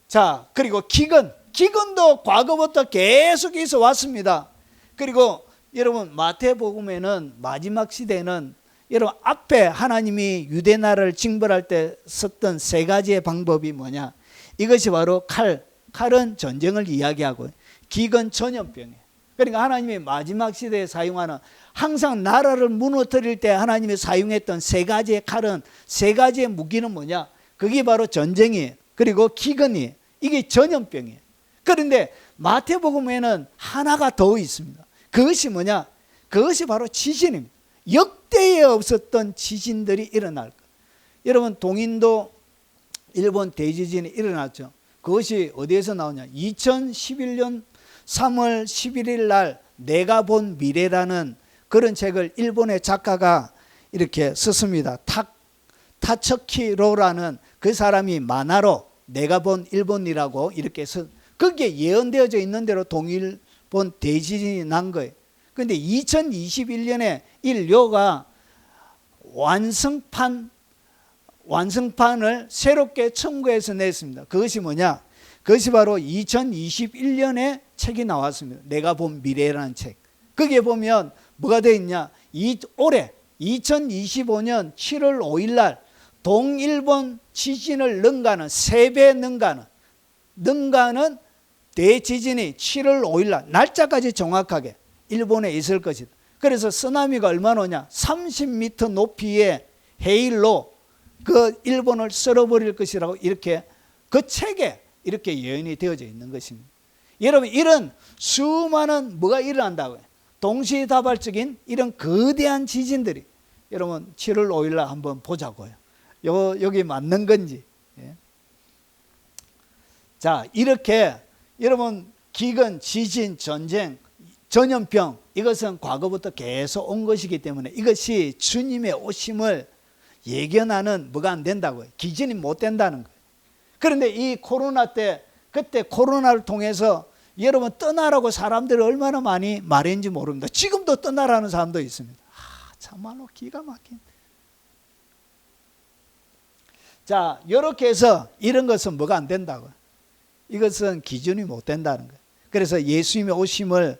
자, 그리고 기근도 과거부터 계속 있어 왔습니다. 그리고 여러분 마태복음에는 마지막 시대는 여러분 앞에 하나님이 유대 나라를 징벌할 때 썼던 세 가지의 방법이 뭐냐? 이것이 바로 칼은 전쟁을 이야기하고, 기근 전염병이에요. 그러니까 하나님이 마지막 시대에 사용하는, 항상 나라를 무너뜨릴 때 하나님이 사용했던 세 가지의 칼은, 세 가지의 무기는 뭐냐? 그게 바로 전쟁이에요. 그리고 기근이에요. 이게 전염병이에요. 그런데 마태복음에는 하나가 더 있습니다. 그것이 뭐냐? 그것이 바로 지진입니다. 역대에 없었던 지진들이 일어날 거예요. 여러분 동인도 일본 대지진이 일어났죠. 그것이 어디에서 나오냐? 2011년 3월 11일 날 내가 본 미래라는 그런 책을 일본의 작가가 이렇게 썼습니다. 타츠키로라는 그 사람이 만화로 내가 본 일본이라고 이렇게 거기에 예언되어져 있는 대로 동일본 대지진이 난 거예요. 그런데 2021년에 인류가 완성판을 새롭게 첨부해서 냈습니다. 그것이 뭐냐? 그것이 바로 2021년에 책이 나왔습니다. 내가 본 미래라는 책. 거기에 보면 뭐가 되어 있냐? 올해 2025년 7월 5일 날 동일본 지진을 능가하는, 3배 능가하는 대지진이 7월 5일 날, 날짜까지 정확하게 일본에 있을 것이다. 그래서 쓰나미가 얼마나 오냐? 30m 높이의 해일로 그 일본을 썰어버릴 것이라고 이렇게 그 책에 이렇게 예언이 되어져 있는 것입니다. 여러분 이런 수많은 뭐가 일어난다고요? 동시다발적인 이런 거대한 지진들이 여러분 7월 5일 날 한번 보자고요. 여기 맞는 건지. 예. 자, 이렇게 여러분 기근, 지진, 전쟁, 전염병, 이것은 과거부터 계속 온 것이기 때문에 이것이 주님의 오심을 예견하는 뭐가 안 된다고요. 기준이 못 된다는 거예요. 그런데 이 코로나 때, 그때 코로나를 통해서 여러분 떠나라고 사람들이 얼마나 많이 말했는지 모릅니다. 지금도 떠나라는 사람도 있습니다. 참말로 기가 막힌. 자, 이렇게 해서 이런 것은 뭐가 안 된다고요. 이것은 기준이 못 된다는 거예요. 그래서 예수님의 오심을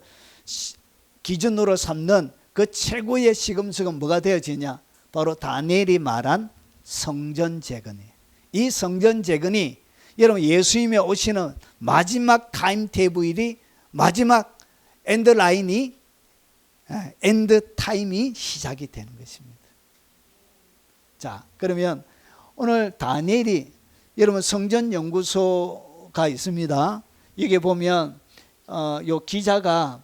기준으로 삼는 그 최고의 시금석은 뭐가 되어지냐? 바로 다니엘이 말한 성전 재건이에요. 이 성전 재건이 여러분 예수님의 오시는 마지막 타임 테이블이, 마지막 엔드 라인이, 엔드 타임이 시작이 되는 것입니다. 자, 그러면 오늘 다니엘이, 여러분 성전 연구소가 있습니다. 여기 보면 요 기자가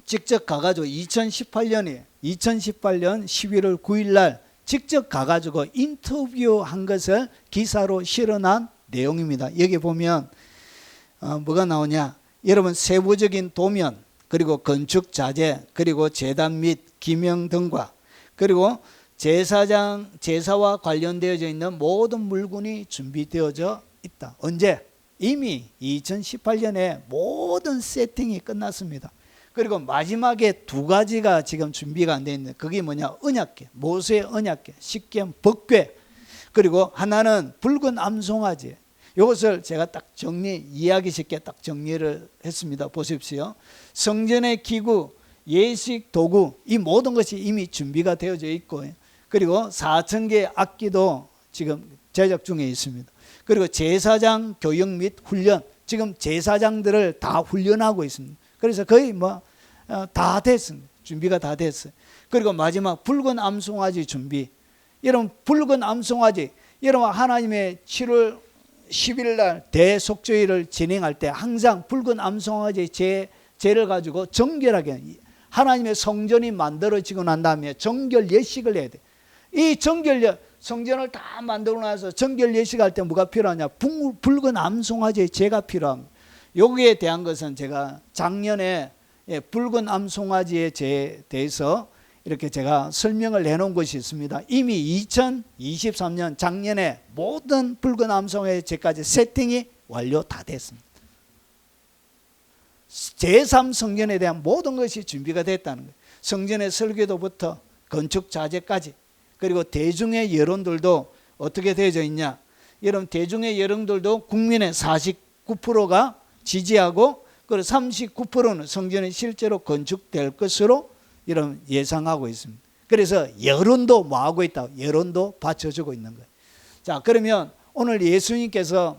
직접 가가지고 2018년 11월 9일 날 직접 가가지고 인터뷰한 것을 기사로 실어난 내용입니다. 여기 보면 뭐가 나오냐? 여러분 세부적인 도면, 그리고 건축 자재, 그리고 제단 및 기명 등과, 그리고 제사와 관련되어져 있는 모든 물건이 준비되어져 있다. 언제? 이미 2018년에 모든 세팅이 끝났습니다. 그리고 마지막에 두 가지가 지금 준비가 안 돼 있는데 그게 뭐냐? 언약궤, 모세의 언약궤, 십계명, 법궤. 그리고 하나는 붉은 암송아지. 이것을 제가 딱 이해하기 쉽게 딱 정리를 했습니다. 보십시오. 성전의 기구, 예식 도구, 이 모든 것이 이미 준비가 되어져 있고, 그리고 4,000개의 악기도 지금 제작 중에 있습니다. 그리고 제사장 교육 및 훈련, 지금 제사장들을 다 훈련하고 있습니다. 그래서 거의 다 됐습니다. 준비가 다 됐어요. 그리고 마지막 붉은 암송아지 준비. 여러분, 붉은 암송아지, 여러분 하나님의 7월 10일 날 대속죄일을 진행할 때 항상 붉은 암송아지 제를 가지고 정결하게, 하나님의 성전이 만들어지고 난 다음에 정결 예식을 해야 돼. 이 성전을 다 만들고 나서 정결 예식할 때 뭐가 필요하냐? 붉은 암송아지의 제가 필요합니다. 여기에 대한 것은 제가 작년에 붉은 암송아지에 대해서 이렇게 제가 설명을 해놓은 것이 있습니다. 이미 2023년 작년에 모든 붉은 암송아지 제까지 세팅이 완료 다 됐습니다. 제3성전에 대한 모든 것이 준비가 됐다는 거예요. 성전의 설계도부터 건축 자재까지, 그리고 대중의 여론들도 어떻게 되어져 있냐? 여러분, 대중의 여론들도 국민의 49%가 지지하고, 그리고 39%는 성전이 실제로 건축될 것으로 여러분 예상하고 있습니다. 그래서 여론도 뭐하고 있다? 여론도 받쳐주고 있는 거예요. 자, 그러면 오늘 예수님께서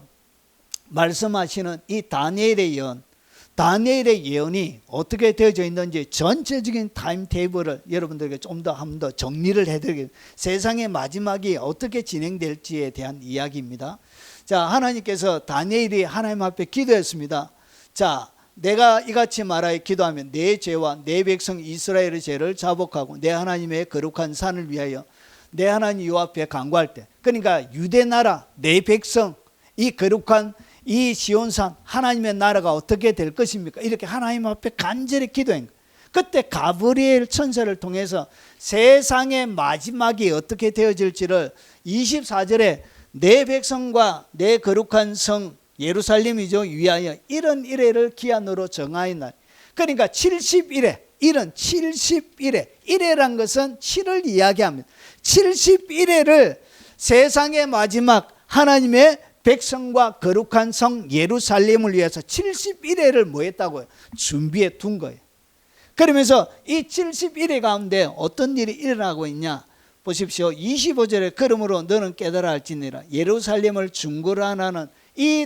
말씀하시는 이 다니엘의 예언이 어떻게 되어져 있는지 전체적인 타임테이블을 여러분들에게 좀 더 한 번 더 정리를 해드리겠습니다. 세상의 마지막이 어떻게 진행될지에 대한 이야기입니다. 자, 하나님께서 다니엘이 하나님 앞에 기도했습니다. 자, 내가 이같이 말하여 기도하면 내 죄와 내 백성 이스라엘의 죄를 자복하고 내 하나님의 거룩한 산을 위하여 내 하나님 요 앞에 간구할 때, 그러니까 유대 나라 내 백성 이 거룩한 이 시온산 하나님의 나라가 어떻게 될 것입니까? 이렇게 하나님 앞에 간절히 기도한 거예요. 그때 가브리엘 천사를 통해서 세상의 마지막이 어떻게 되어질지를 24절에 내 백성과 내 거룩한 성 예루살렘이죠 위하여 이런 이래를 기한으로 정하였나니. 그러니까 70일에, 이런 70일에, 일해란 것은 7을 이야기합니다. 70일에를 세상의 마지막 하나님의 백성과 거룩한 성 예루살렘을 위해서 71회를 뭐 했다고요? 준비해 둔 거예요. 그러면서 이 71회 가운데 어떤 일이 일어나고 있냐? 보십시오. 25절에 그러므로 너는 깨달아 할지니라. 예루살렘을 중건하는 이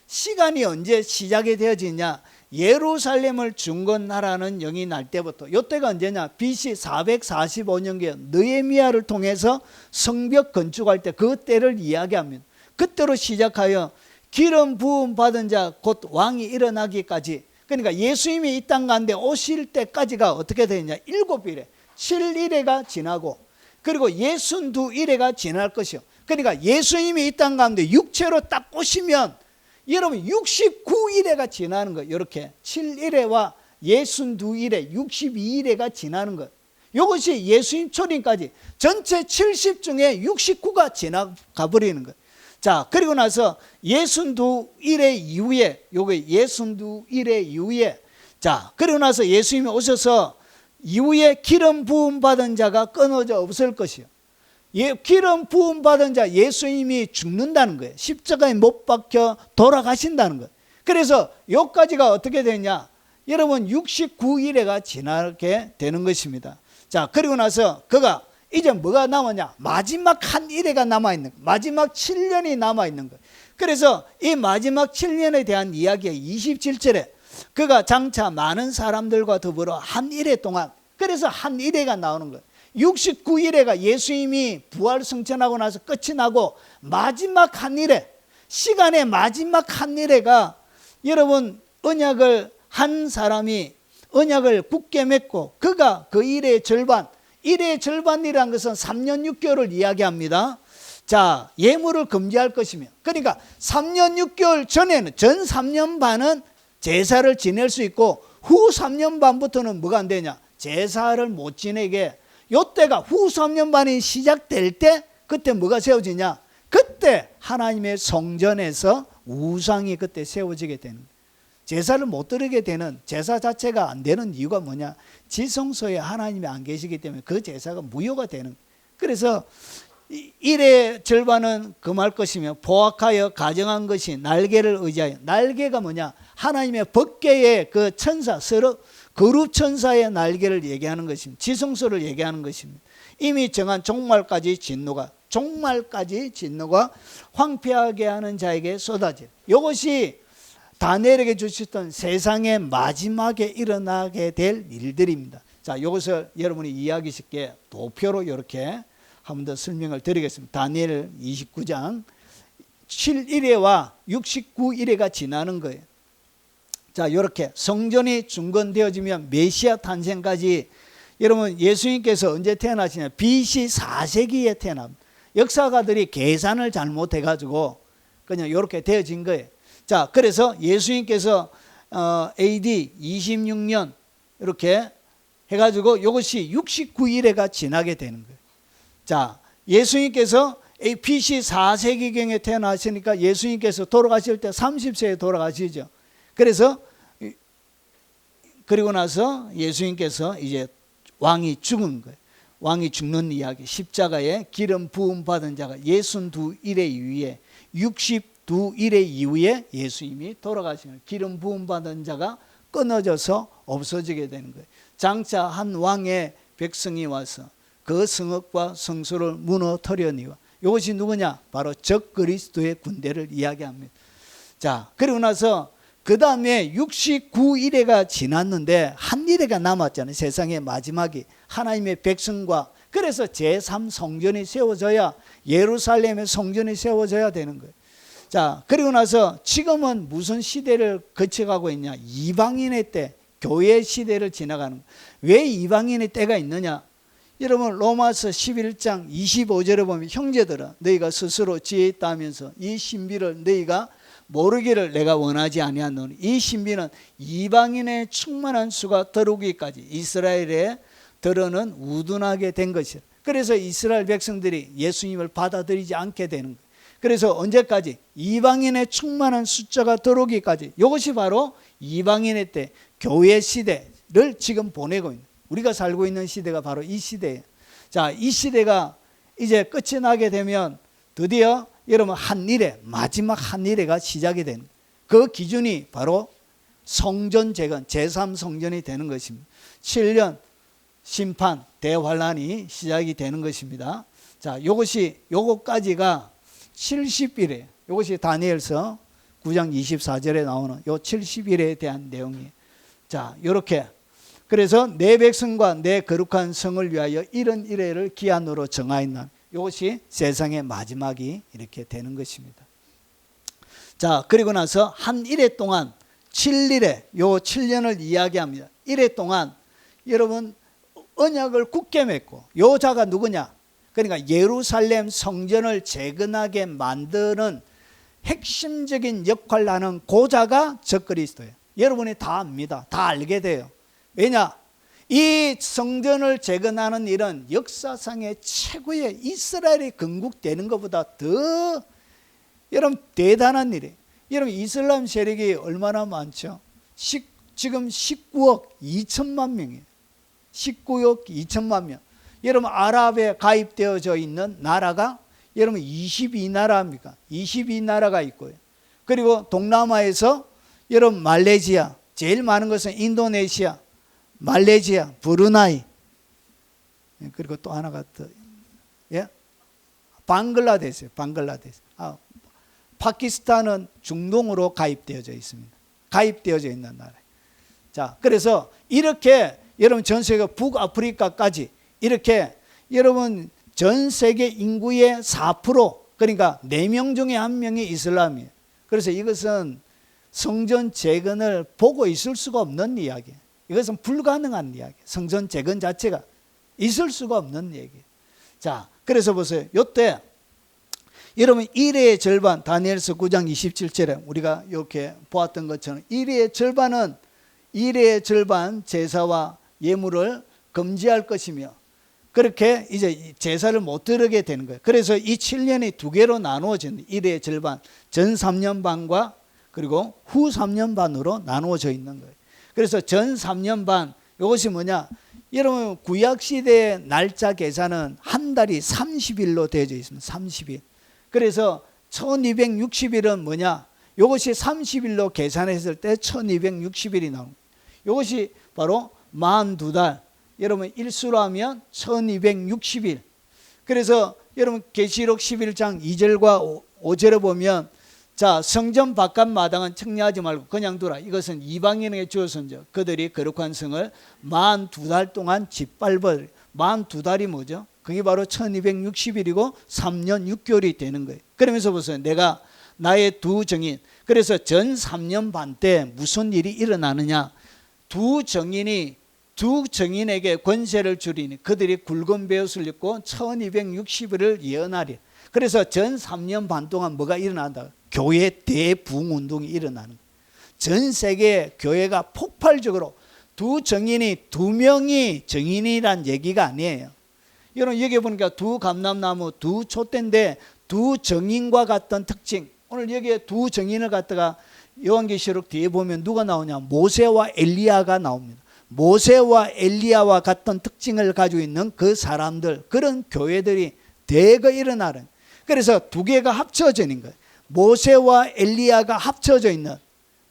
시간이 언제 시작이 되어지냐? 예루살렘을 중건하라는 영이 날 때부터, 이때가 언제냐? BC 445년경 느헤미야를 통해서 성벽 건축할 때 그 때를 이야기합니다. 그때로 시작하여 기름 부음 받은 자 곧 왕이 일어나기까지, 그러니까 예수님이 이 땅 가운데 오실 때까지가 어떻게 되느냐? 7일에 7일에가 지나고, 그리고 62일에가 지날 것이요. 그러니까 예수님이 이 땅 가운데 육체로 딱 오시면 여러분 69일에가 지나는 거예요. 이렇게 7일에와 62일에 62일에가 지나는 거예요. 이것이 예수님 초림까지 전체 70 중에 69가 지나가 버리는 거예요. 자, 그리고 나서 62일의 이후에, 요게 62일의 이후에, 자, 그리고 나서 예수님이 오셔서 이후에 기름 부음 받은 자가 끊어져 없을 것이요. 기름 부음 받은 자 예수님이 죽는다는 거예요. 십자가에 못 박혀 돌아가신다는 거예요. 그래서 여기까지가 어떻게 되냐? 여러분 69일에가 지나게 되는 것입니다. 자, 그리고 나서 그가 이제 뭐가 남았냐? 마지막 한 일회가 남아있는 거예요. 마지막 7년이 남아있는 거예요. 그래서 이 마지막 7년에 대한 이야기가 27절에 그가 장차 많은 사람들과 더불어 한 일회 동안, 그래서 한 일회가 나오는 거예요. 69일에가 예수님이 부활 승천하고 나서 끝이 나고 마지막 한 일회, 시간의 마지막 한 일회가 여러분 언약을 한 사람이 언약을 굳게 맺고 그가 그 일의 절반, 일의 절반이라는 것은 3년 6개월을 이야기합니다. 자, 예물을 금지할 것이며, 그러니까 3년 6개월 전에는 전 3년 반은 제사를 지낼 수 있고 후 3년 반부터는 뭐가 안 되냐? 제사를 못 지내게. 요때가 후 3년 반이 시작될 때 그때 뭐가 세워지냐? 그때 하나님의 성전에서 우상이 그때 세워지게 되는 거예요. 제사를 못 드리게 되는, 제사 자체가 안 되는 이유가 뭐냐? 지성소에 하나님이 안 계시기 때문에 그 제사가 무효가 되는. 그래서 일의 절반은 금할 것이며 포악하여 가정한 것이 날개를 의지하여. 날개가 뭐냐? 하나님의 법궤의 그 천사, 거룩 천사의 날개를 얘기하는 것입니다. 지성소를 얘기하는 것입니다. 이미 정한 종말까지 진노가 황폐하게 하는 자에게 쏟아질. 이것이 다니엘에게 주셨던 세상의 마지막에 일어나게 될 일들입니다. 자, 이것을 여러분이 이해하기 쉽게 도표로 이렇게 한 번 더 설명을 드리겠습니다. 다니엘 29장 7일에와 69일에가 지나는 거예요. 자, 이렇게 성전이 중건되어지면 메시아 탄생까지, 여러분 예수님께서 언제 태어나시냐? BC 4세기에 태어납니다. 역사가들이 계산을 잘못해가지고 그냥 이렇게 되어진 거예요. 자, 그래서 예수님께서 AD 26년 이렇게 해가지고 이것이 69일에가 지나게 되는 거예요. 자, 예수님께서 BC 4세기경에 태어나시니까 예수님께서 돌아가실 때 30세에 돌아가시죠. 그래서 그리고 나서 예수님께서 이제 왕이 죽은 거예요. 왕이 죽는 이야기. 십자가에 기름 부음 받은 자가 62일의 이후에 62일의 이후에 예수님이 돌아가시는, 기름 부음 받은 자가 끊어져서 없어지게 되는 거예요. 장차 한 왕의 백성이 와서 그 성읍과 성소를 무너뜨려니와. 이것이 누구냐? 바로 적 그리스도의 군대를 이야기합니다. 자, 그리고 나서 그 다음에 69일에가 지났는데 한 일회가 남았잖아요. 세상의 마지막이 하나님의 백성과. 그래서 제3성전이 세워져야, 예루살렘의 성전이 세워져야 되는 거예요. 자, 그리고 나서 지금은 무슨 시대를 거쳐가고 있냐? 이방인의 때, 교회 시대를 지나가는 거예요. 왜 이방인의 때가 있느냐? 여러분 로마서 11장 25절에 보면 형제들아 너희가 스스로 지혜 있다 하면서 이 신비를 너희가 모르기를 내가 원하지 아니하노니 이 신비는 이방인의 충만한 수가 들어오기까지 이스라엘에 들어는 우둔하게 된 것이라. 그래서 이스라엘 백성들이 예수님을 받아들이지 않게 되는 거예요. 그래서 언제까지? 이방인의 충만한 숫자가 들어오기까지. 이것이 바로 이방인의 때 교회 시대를 지금 보내고 있는, 우리가 살고 있는 시대가 바로 이 시대예요. 자, 이 시대가 이제 끝이 나게 되면 드디어 여러분 한 일회, 마지막 한 일회가 시작이 되는, 그 기준이 바로 성전 재건, 제3성전이 되는 것입니다. 7년 심판 대환란이 시작이 되는 것입니다. 자, 요것까지가 70일이에요. 요것이 다니엘서 9장 24절에 나오는 요 70일에 대한 내용이에요. 자, 요렇게. 그래서 내 백성과 내 거룩한 성을 위하여 이런 일회를 기한으로 정하였나. 이것이 세상의 마지막이 이렇게 되는 것입니다. 자, 그리고 나서 한 일회 동안 7일에 요 7년을 이야기합니다. 일회 동안 여러분 언약을 굳게 맺고, 요 자가 누구냐? 그러니까 예루살렘 성전을 재건하게 만드는 핵심적인 역할을 하는 고자가 적그리스도예요. 여러분이 다 압니다. 다 알게 돼요. 왜냐? 이 성전을 재건하는 일은 역사상의 최고의, 이스라엘이 건국되는 것보다 더 여러분 대단한 일이에요. 여러분 이슬람 세력이 얼마나 많죠? 지금 19억 2천만 명이에요. 19억 2천만 명. 여러분 아랍에 가입되어져 있는 나라가 여러분 22나라입니까? 22나라가 있고요. 그리고 동남아에서 여러분 말레이시아, 제일 많은 것은 인도네시아, 말레이시아, 브루나이, 그리고 또 하나가 더, 예? 방글라데시요. 방글라데시. 파키스탄은 중동으로 가입되어져 있습니다. 가입되어져 있는 나라. 자, 그래서 이렇게 여러분 전 세계 북아프리카까지 이렇게 여러분 전 세계 인구의 4%, 그러니까 4명 중에 1명이 이슬람이에요. 그래서 이것은 성전 재건을 보고 있을 수가 없는 이야기예요. 이것은 불가능한 이야기. 성전 재건 자체가 있을 수가 없는 얘기예요. 자, 그래서 보세요. 이때 여러분 일의 절반, 다니엘서 9장 27절에 우리가 이렇게 보았던 것처럼 일의 절반 제사와 예물을 금지할 것이며, 그렇게 이제 제사를 못 드리게 되는 거예요. 그래서 이 7년이 두 개로 나누어진 일의 절반, 전 3년 반과 그리고 후 3년 반으로 나누어져 있는 거예요. 그래서 전 3년 반, 이것이 뭐냐? 여러분 구약시대의 날짜 계산은 한 달이 30일로 되어져 있습니다. 30일. 그래서 1260일은 뭐냐? 이것이 30일로 계산했을 때 1260일이 나옵니다. 이것이 바로 42달. 여러분 일수로 하면 1260일. 그래서 여러분 계시록 11장 2절과 5절에 보면 자, 성전 바깥 마당은 청리하지 말고 그냥 두라. 이것은 이방인에게 주어서인즉 그들이 거룩한 성을 42달 동안 짓밟아. 42달이 뭐죠? 그게 바로 1260일이고 3년 6개월이 되는 거예요. 그러면서 보세요. 내가 나의 두 정인. 그래서 전 3년 반 때 무슨 일이 일어나느냐? 두 정인에게 권세를 주리니 그들이 굵은 베옷을 입고 1260일을 예언하리. 그래서 전 3년 반 동안 뭐가 일어난다? 교회 대부흥운동이 일어나는 거예요. 전 세계 교회가 폭발적으로 두 정인이 두 명이 정인이란 얘기가 아니에요. 여러분 여기 보니까 두 감람나무 두 촛대인데 두 정인과 같은 특징. 오늘 여기에 두 정인을 갖다가 요한계시록 뒤에 보면 누가 나오냐? 모세와 엘리야가 나옵니다. 모세와 엘리야와 같은 특징을 가지고 있는 그 사람들, 그런 교회들이 대거 일어나는. 그래서 두 개가 합쳐지는 거예요. 모세와 엘리야가 합쳐져 있는.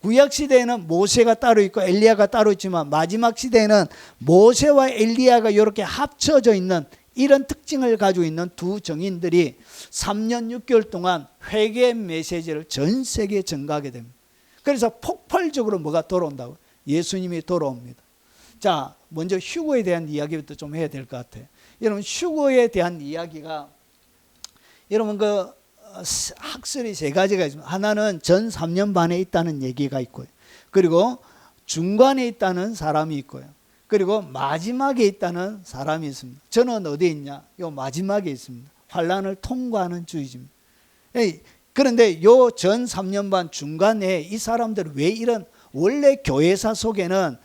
구약시대에는 모세가 따로 있고 엘리야가 따로 있지만 마지막 시대에는 모세와 엘리야가 이렇게 합쳐져 있는 이런 특징을 가지고 있는 두 정인들이 3년 6개월 동안 회개 메시지를 전 세계에 전가하게 됩니다. 그래서 폭발적으로 뭐가 돌아온다고? 예수님이 돌아옵니다. 자, 먼저 휴거에 대한 이야기부터 좀 해야 될 것 같아요. 여러분 휴거에 대한 이야기가 여러분 그 학설이 세 가지가 있습니다. 하나는 전 3년 반에 있다는 얘기가 있고요. 그리고 중간에 있다는 사람이 있고요. 그리고 마지막에 있다는 사람이 있습니다. 저는 어디에 있냐? 요 마지막에 있습니다. 환란을 통과하는 주의입니다. 그런데 요 전 3년 반 중간에 이 사람들 왜 이런, 원래 교회사 속에는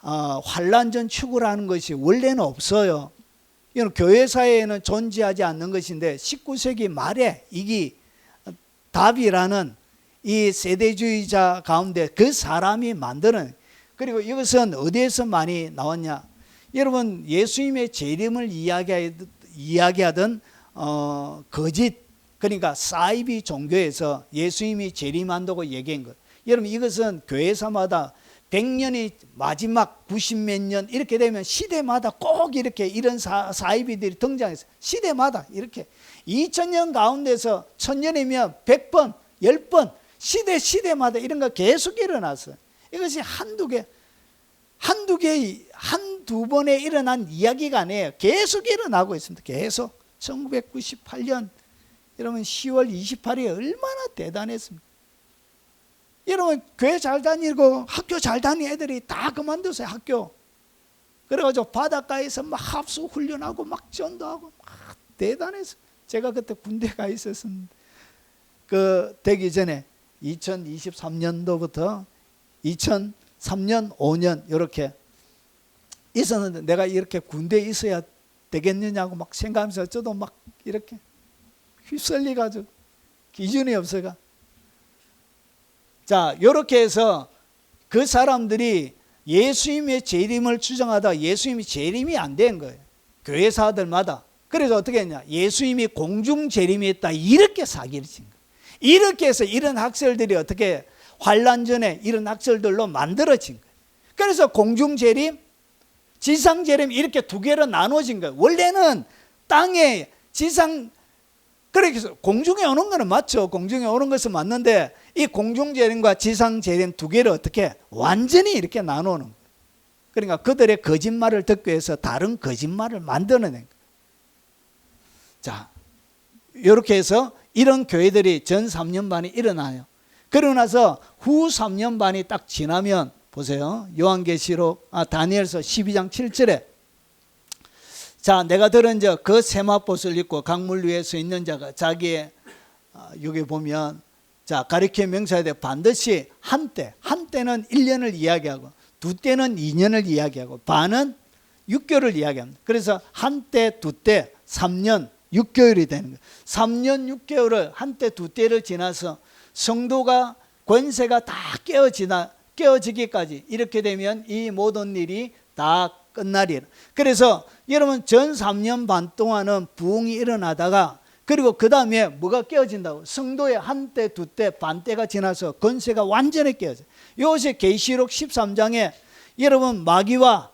환란 전 추구라는 것이 원래는 없어요. 이건 교회사에는 존재하지 않는 것인데 19세기 말에 이게 다비라는 이 세대주의자 가운데 그 사람이 만드는. 그리고 이것은 어디에서 많이 나왔냐? 여러분 예수님의 재림을 이야기하던 거짓, 그러니까 사이비 종교에서 예수님이 재림한다고 얘기한 것. 여러분 이것은 교회사마다 100년이 마지막 90몇 년 이렇게 되면 시대마다 꼭 이렇게 이런 사이비들이 등장했어요. 시대마다 이렇게 2000년 가운데서 1000년이면 100번, 10번 시대마다 이런 거 계속 일어났어요. 이것이 한두 번에 일어난 이야기가 아니에요. 계속 일어나고 있습니다. 계속. 1998년 여러분 10월 28일에 얼마나 대단했습니까? 여러분 교회 잘 다니고 학교 잘 다니는 애들이 다 그만뒀어요. 학교. 그래가지고 바닷가에서 막 합수 훈련하고 막 전도하고 막 대단했어요. 제가 그때 군대 가 있었는데 되기 전에 2023년도부터 2003년 5년 이렇게 있었는데 내가 이렇게 군대에 있어야 되겠느냐고 막 생각하면서 저도 막 이렇게 휩쓸려가지고 기준이 없어가. 자, 이렇게 해서 그 사람들이 예수님의 재림을 주장하다가 예수님이 재림이 안 된 거예요. 교회사들마다. 그래서 어떻게 했냐? 예수님이 공중 재림이 있다. 이렇게 사기를 친 거예요. 이렇게 해서 이런 학설들이 어떻게 환란 전에 이런 학설들로 만들어진 거예요. 그래서 공중 재림, 지상 재림 이렇게 두 개로 나눠진 거예요. 원래는 땅에 지상, 그래서 공중에 오는 거는 맞죠. 공중에 오는 것은 맞는데 이 공중 재림과 지상 재림 두 개를 어떻게 완전히 이렇게 나누는 거예요. 그러니까 그들의 거짓말을 듣기 위해서 다른 거짓말을 만드는 거예요. 자, 이렇게 해서 이런 교회들이 전 3년 반이 일어나요. 그러고 나서 후 3년 반이 딱 지나면 보세요. 요한계시록 다니엘서 12장 7절에 자, 내가 들은 자 그 세마포를 입고 강물 위에 서 있는 자가 자기의 여기 보면 자 가리켜 명사에 대해 반드시 한때는 1년을 이야기하고 두 때는 2년을 이야기하고 반은 6개월을 이야기합니다. 그래서 한때, 두 때, 3년, 6개월이 되는 거예요. 3년, 6개월을 한때, 두 때를 지나서 성도가 권세가 다 깨어지기까지 이렇게 되면 이 모든 일이 다 끝나리라. 그래서 여러분 전 3년 반 동안은 부흥이 일어나다가 그리고 그 다음에 뭐가 깨어진다고? 성도의 한때 두때 반때가 지나서 권세가 완전히 깨어져. 이것이 계시록 13장에 여러분 마귀와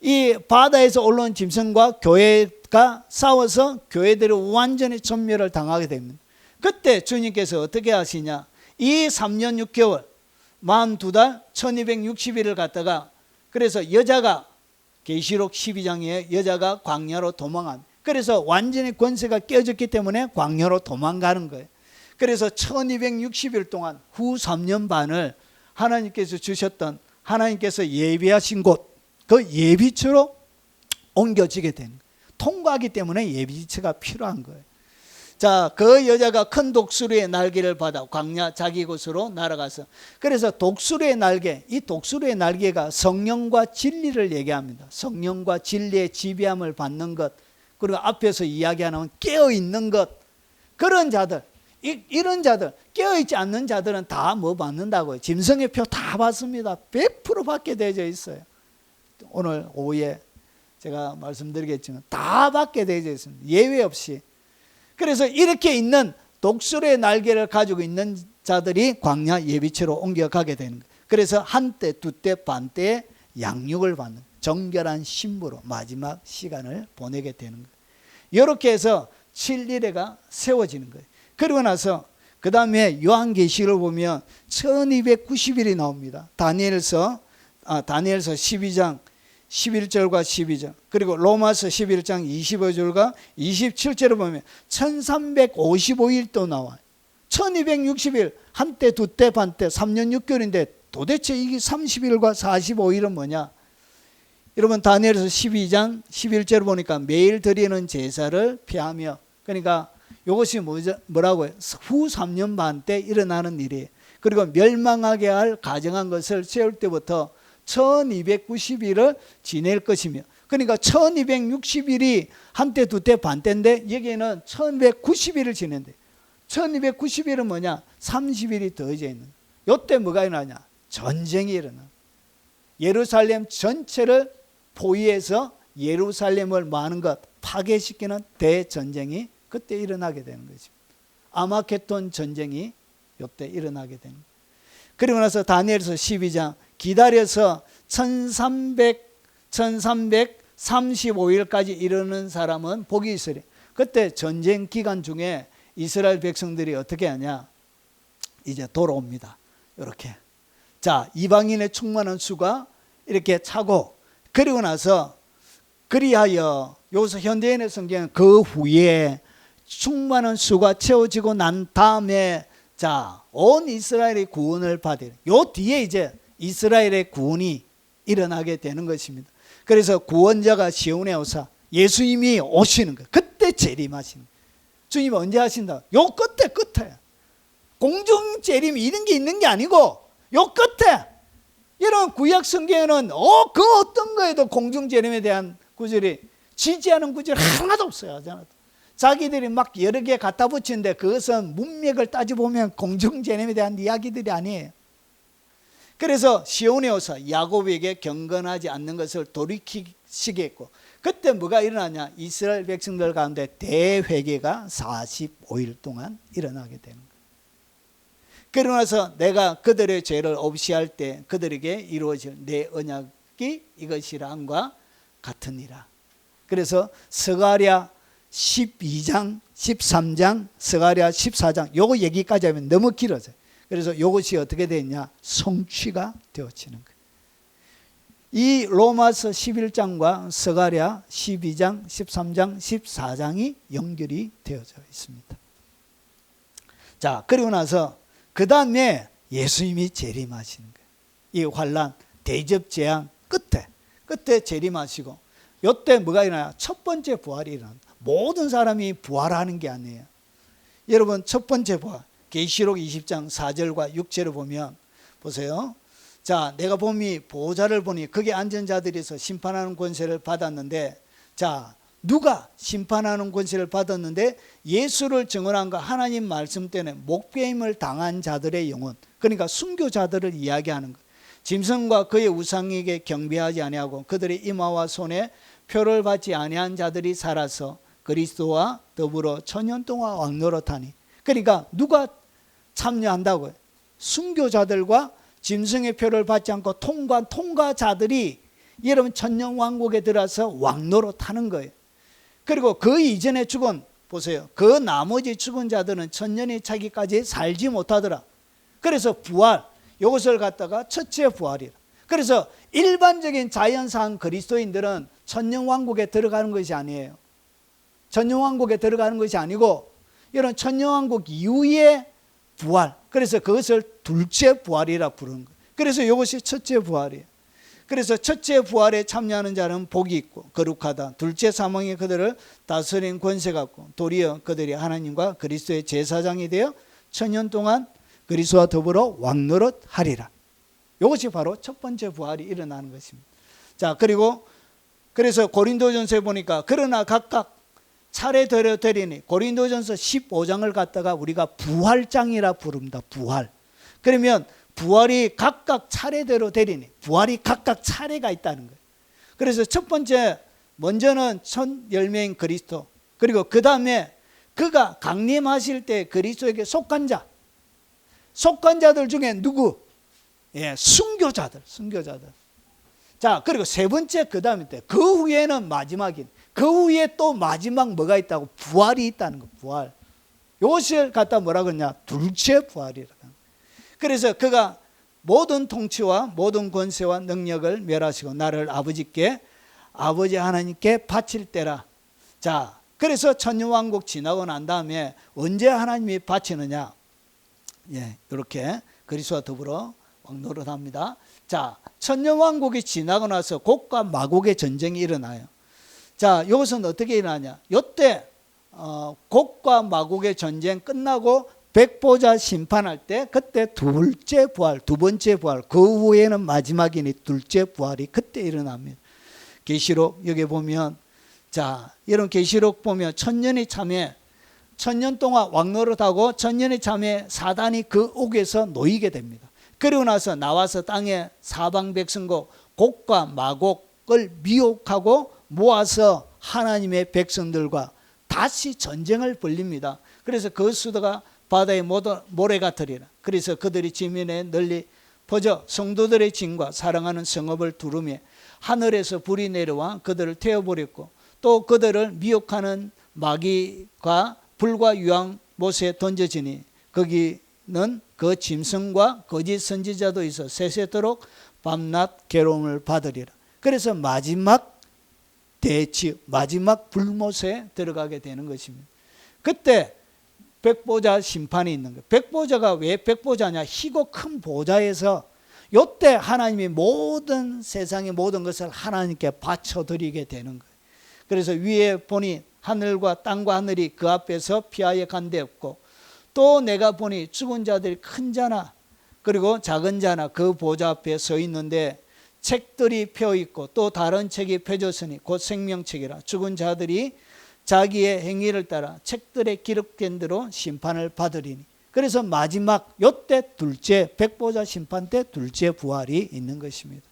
이 바다에서 올라온 짐승과 교회가 싸워서 교회들이 완전히 전멸을 당하게 됩니다. 그때 주님께서 어떻게 하시냐? 이 3년 6개월 42달 1260일을 갖다가 그래서 여자가 계시록 12장에 여자가 광야로 도망합니다. 그래서 완전히 권세가 깨어졌기 때문에 광야로 도망가는 거예요. 그래서 1260일 동안 후 3년 반을 하나님께서 주셨던 하나님께서 예비하신 곳 그 예비처로 옮겨지게 되는 거예요. 통과하기 때문에 예비처가 필요한 거예요. 자, 그 여자가 큰 독수리의 날개를 받아 광야 자기 곳으로 날아가서 그래서 독수리의 날개, 이 독수리의 날개가 성령과 진리를 얘기합니다. 성령과 진리의 지배함을 받는 것, 그리고 앞에서 이야기하는 깨어있는 것, 그런 자들, 이런 자들, 깨어있지 않는 자들은 다 뭐 받는다고요? 짐승의 표 다 받습니다. 100% 받게 되어져 있어요. 오늘 오후에 제가 말씀드리겠지만 다 받게 되어져 있습니다. 예외 없이. 그래서 이렇게 있는 독수리의 날개를 가지고 있는 자들이 광야 예비처로 옮겨가게 되는 거예요. 그래서 한때, 두때, 반때의 양육을 받는 정결한 신부로 마지막 시간을 보내게 되는 거예요. 이렇게 해서 7일에가 세워지는 거예요. 그리고 나서 그 다음에 요한계시를 보면 1290일이 나옵니다. 다니엘서 12장 11절과 12절 그리고 로마서 11장 25절과 27절을 보면 1355일 또 나와요. 1260일 한때 두때 반때 3년 6개월인데 도대체 이게 30일과 45일은 뭐냐? 여러분 다니엘서 12장 11절 보니까 매일 드리는 제사를 피하며 그러니까 이것이 뭐라고요? 후 3년 반 때 일어나는 일이에요. 그리고 멸망하게 할 가정한 것을 세울 때부터 1290일을 지낼 것이며 그러니까 1260일이 한때 두때 반때인데 여기에는 1190일을 지낸대. 1290일은 뭐냐? 30일이 더해져 있는. 이때 뭐가 일어나냐? 전쟁이 일어나. 예루살렘 전체를 포위해서 예루살렘을 많은 것 파괴시키는 대전쟁이 그때 일어나게 되는 것입니다. 아마겟돈 전쟁이 이때 일어나게 되는 거예요. 그리고 나서 다니엘서 12장 기다려서 1335일까지 이르는 사람은 복이 있으리. 그때 전쟁 기간 중에 이스라엘 백성들이 어떻게 하냐? 이제 돌아옵니다. 이렇게. 자, 이방인의 충만한 수가 이렇게 차고 그리고 나서 그리하여 여기서 현대인의 성경은 그 후에 충만한 수가 채워지고 난 다음에 자, 온 이스라엘의 구원을 받으리. 요 뒤에 이제 이스라엘의 구원이 일어나게 되는 것입니다. 그래서 구원자가 시온에 오사 예수님이 오시는 거예요. 그때 재림하시는 거예요. 주님이 언제 하신다? 요 끝에 공중 재림 이런 게 있는 게 아니고 요 끝에 이런 구약 성경에는 그 어떤 거에도 공중 재림에 대한 구절이 지지하는 구절이 하나도 없어요. 자기들이 막 여러 개 갖다 붙이는데 그것은 문맥을 따져보면 공중 재림에 대한 이야기들이 아니에요. 그래서 시온에 오사 야곱에게 경건하지 않는 것을 돌이키시게 했고 그때 뭐가 일어나냐? 이스라엘 백성들 가운데 대회개가 45일 동안 일어나게 되는 거예요. 그러고 나서 내가 그들의 죄를 없이할 때 그들에게 이루어질 내 언약이 이것이라 함과 같으니라. 그래서 스가랴 12장, 13장, 스가랴 14장 요거 얘기까지 하면 너무 길어져요. 그래서 이것이 어떻게 되냐? 성취가 되어지는 거예요. 이 로마서 11장과 스가랴 12장, 13장, 14장이 연결이 되어져 있습니다. 자, 그리고 나서 그 다음에 예수님이 재림하시는 거예요. 이 환란, 대접 재앙 끝에 재림하시고 이때 뭐가 일어나요? 첫 번째 부활이 일어납니다. 모든 사람이 부활하는 게 아니에요. 여러분 첫 번째 부활 계시록 20장 4절과 6절을 보면 보세요. 자, 내가 보호자를 보니 거기에 앉은 자들에서 심판하는 권세를 받았는데 자, 누가 심판하는 권세를 받았는데 예수를 증언한 거 하나님 말씀 때문에 목배임을 당한 자들의 영혼 그러니까 순교자들을 이야기하는 거예요. 짐승과 그의 우상에게 경배하지 아니하고 그들의 이마와 손에 표를 받지 아니한 자들이 살아서 그리스도와 더불어 천년 동안 왕노릇하니. 그러니까 누가 참여한다고요? 순교자들과 짐승의 표를 받지 않고 통과자들이 여러분 천년 왕국에 들어서 왕노릇하는 거예요. 그리고 그 이전에 죽은, 보세요, 그 나머지 죽은 자들은 천년이 차기까지 살지 못하더라. 그래서 부활, 이것을 갖다가 첫째 부활이라. 그래서 일반적인 자연상 그리스도인들은 천년왕국에 들어가는 것이 아니에요. 천년왕국에 들어가는 것이 아니고 이런 천년왕국 이후에 부활, 그래서 그것을 둘째 부활이라 부르는 거예요. 그래서 이것이 첫째 부활이에요. 그래서 첫째 부활에 참여하는 자는 복이 있고 거룩하다. 둘째 사망이 그들을 다스린 권세가 있고 도리어 그들이 하나님과 그리스도의 제사장이 되어 천년 동안 그리스도와 더불어 왕노릇하리라. 이것이 바로 첫 번째 부활이 일어나는 것입니다. 자, 그래서 고린도전서에 보니까 그러나 각각 차례대로 되리니, 고린도전서 15장을 갖다가 우리가 부활장이라 부릅니다. 부활. 그러면 부활이 각각 차례대로 되리니, 부활이 각각 차례가 있다는 거예요. 그래서 첫 번째, 먼저는 첫 열매인 그리스도, 그리고 그 다음에 그가 강림하실 때 그리스도에게 속한 자들 중에 누구? 예, 순교자들. 자, 그리고 세 번째, 그 다음에 때, 그 후에는 마지막인, 그 후에 또 마지막 뭐가 있다고? 부활이 있다는 거, 부활. 이것을 갖다 뭐라 그러냐? 둘째 부활이라. 그래서 그가 모든 통치와 모든 권세와 능력을 멸하시고 나를 아버지 하나님께 바칠 때라. 자, 그래서 천년왕국 지나고 난 다음에 언제 하나님이 바치느냐? 예, 이렇게 그리스도와 더불어 왕노릇합니다. 자, 천년왕국이 지나고 나서 곡과 마곡의 전쟁이 일어나요. 자, 이것은 어떻게 일어나냐? 이때 곡과 마곡의 전쟁 끝나고 백보자 심판할 때 그때 둘째 부활, 두 번째 부활, 그 후에는 마지막이니 둘째 부활이 그때 일어납니다. 계시록 여기 보면, 자, 이런 계시록 보면 천년 동안 왕노릇하고 천년의 참에 사단이 그 옥에서 놓이게 됩니다. 그리고 나서 나와서 땅에 사방 백성과 곡과 마곡을 미혹하고 모아서 하나님의 백성들과 다시 전쟁을 벌립니다. 그래서 그 수도가 바다의 모래가 되리라. 그래서 그들이 지면에 널리 퍼져 성도들의 진과 사랑하는 성읍을 두르며 하늘에서 불이 내려와 그들을 태워버렸고 또 그들을 미혹하는 마귀가 불과 유황 못에 던져지니 거기는 그 짐승과 거짓 선지자도 있어 세세토록 밤낮 괴로움을 받으리라. 그래서 마지막 대치, 마지막 불못에 들어가게 되는 것입니다. 그때 백보자 심판이 있는 거예요. 백보자가 왜 백보자냐? 희고 큰 보좌에서 이때 하나님이 모든 세상의 모든 것을 하나님께 바쳐드리게 되는 거예요. 그래서 위에 보니 하늘과 땅과 하늘이 그 앞에서 피하여 간 데 없고 또 내가 보니 죽은 자들이 큰 자나 그리고 작은 자나 그 보좌 앞에 서 있는데 책들이 펴 있고 또 다른 책이 펴졌으니 곧 생명책이라. 죽은 자들이 자기의 행위를 따라 책들에 기록된 대로 심판을 받으리니. 그래서 마지막 요때 둘째 백보자 심판 때 둘째 부활이 있는 것입니다.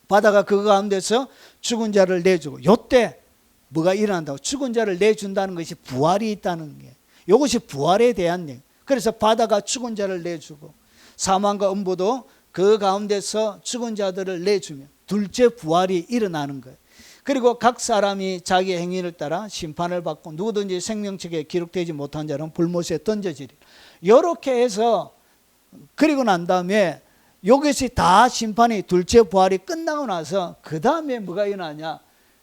바다가 그 가운데서 죽은 자를 내주고 요때 뭐가 일어난다고? 죽은 자를 내준다는 것이 부활이 있다는 게, 이것이 부활에 대한 얘기. 그래서 바다가 죽은 자를 내주고 사망과 음부도 그 가운데서 죽은 자들을 내주며 둘째 부활이 일어나는 거예요. 그리고 각 사람이 자기 행위를 따라 심판을 받고 누구든지 생명책에 기록되지 못한 자는 불못에 던져지리라. 이렇게 해서 그리고 난 다음에 이것이 다 심판이 둘째 부활이 끝나고 나서 그 다음에 뭐가 일어나냐?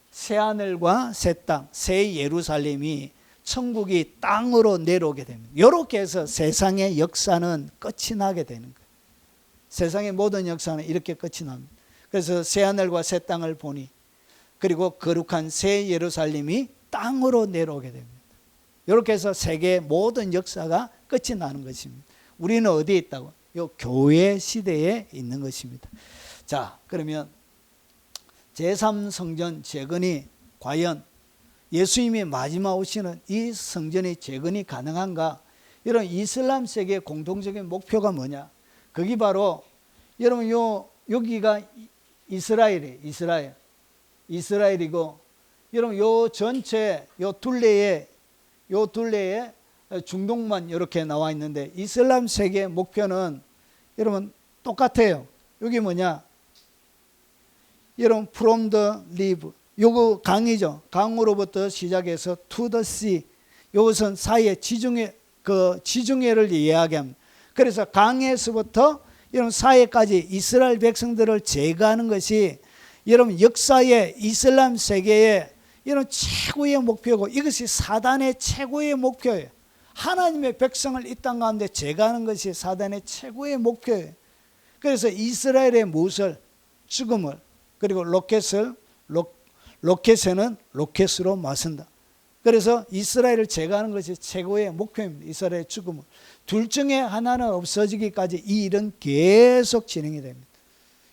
새하늘과 새 땅, 새 예루살렘이 천국이 땅으로 내려오게 됩니다. 이렇게 해서 세상의 역사는 끝이 나게 되는 거예요. 세상의 모든 역사는 이렇게 끝이 납니다. 그래서 새하늘과 새 땅을 보니 그리고 거룩한 새 예루살렘이 땅으로 내려오게 됩니다. 이렇게 해서 세계 모든 역사가 끝이 나는 것입니다. 우리는 어디에 있다고? 이 교회 시대에 있는 것입니다. 자, 그러면 제3성전 재건이 과연 예수님이 마지막 오시는 이 성전의 재건이 가능한가? 이런 이슬람 세계의 공통적인 목표가 뭐냐? 거기 바로 여러분 여기가 이스라엘이고 여러분 요 전체 요 둘레에 중동만 이렇게 나와 있는데 이슬람 세계의 목표는 여러분 똑같아요. 여기 뭐냐? 여러분 from the river 요거 강이죠. 강으로부터 시작해서 to the sea. 요것은 사이에 지중해를 이야기합니다. 그래서 강에서부터 여러분 사해까지 이스라엘 백성들을 제거하는 것이 여러분 역사의 이슬람 세계의 이런 최고의 목표고 이것이 사단의 최고의 목표예요. 하나님의 백성을 이 땅 가운데 제거하는 것이 사단의 최고의 목표예요. 그래서 이스라엘의 못을 죽음을 그리고 로켓에는 로켓으로 맞선다. 그래서 이스라엘을 제거하는 것이 최고의 목표입니다. 이스라엘의 죽음을. 둘 중에 하나는 없어지기까지 이 일은 계속 진행이 됩니다.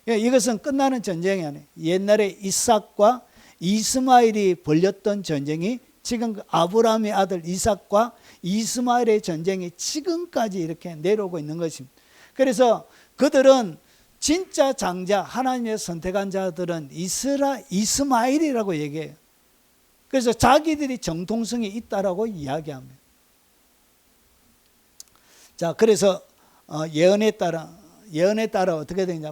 이것은 끝나는 전쟁이 아니에요. 옛날에 이삭과 이스마엘이 벌였던 전쟁이 지금 아브라함의 아들 이삭과 이스마엘의 전쟁이 지금까지 이렇게 내려오고 있는 것입니다. 그래서 그들은 진짜 장자 하나님의 선택한 자들은 이스마엘이라고 얘기해요. 그래서 자기들이 정통성이 있다라고 이야기합니다. 자, 그래서 예언에 따라 어떻게 되냐?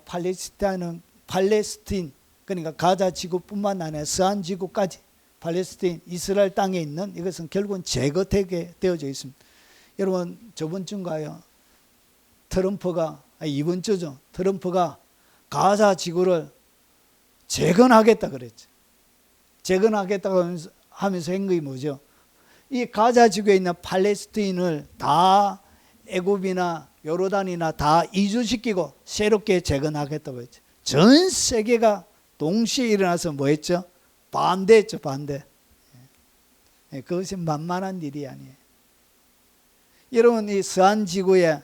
팔레스틴 그러니까 가자 지구뿐만 아니라 서한 지구까지 팔레스틴 이스라엘 땅에 있는 이것은 결국은 제거되게 되어져 있습니다. 여러분 저번 주인가요? 이번 주죠. 트럼프가 가자 지구를 재건하겠다 그랬죠. 재건하겠다고 하면서 한 것이 뭐죠? 이 가자 지구에 있는 팔레스틴을 다 애굽이나 요르단이나 다 이주시키고 새롭게 재건하겠다고 했죠. 전 세계가 동시에 일어나서 뭐 했죠? 반대했죠. 반대. 그것이 만만한 일이 아니에요. 여러분 이 서한 지구에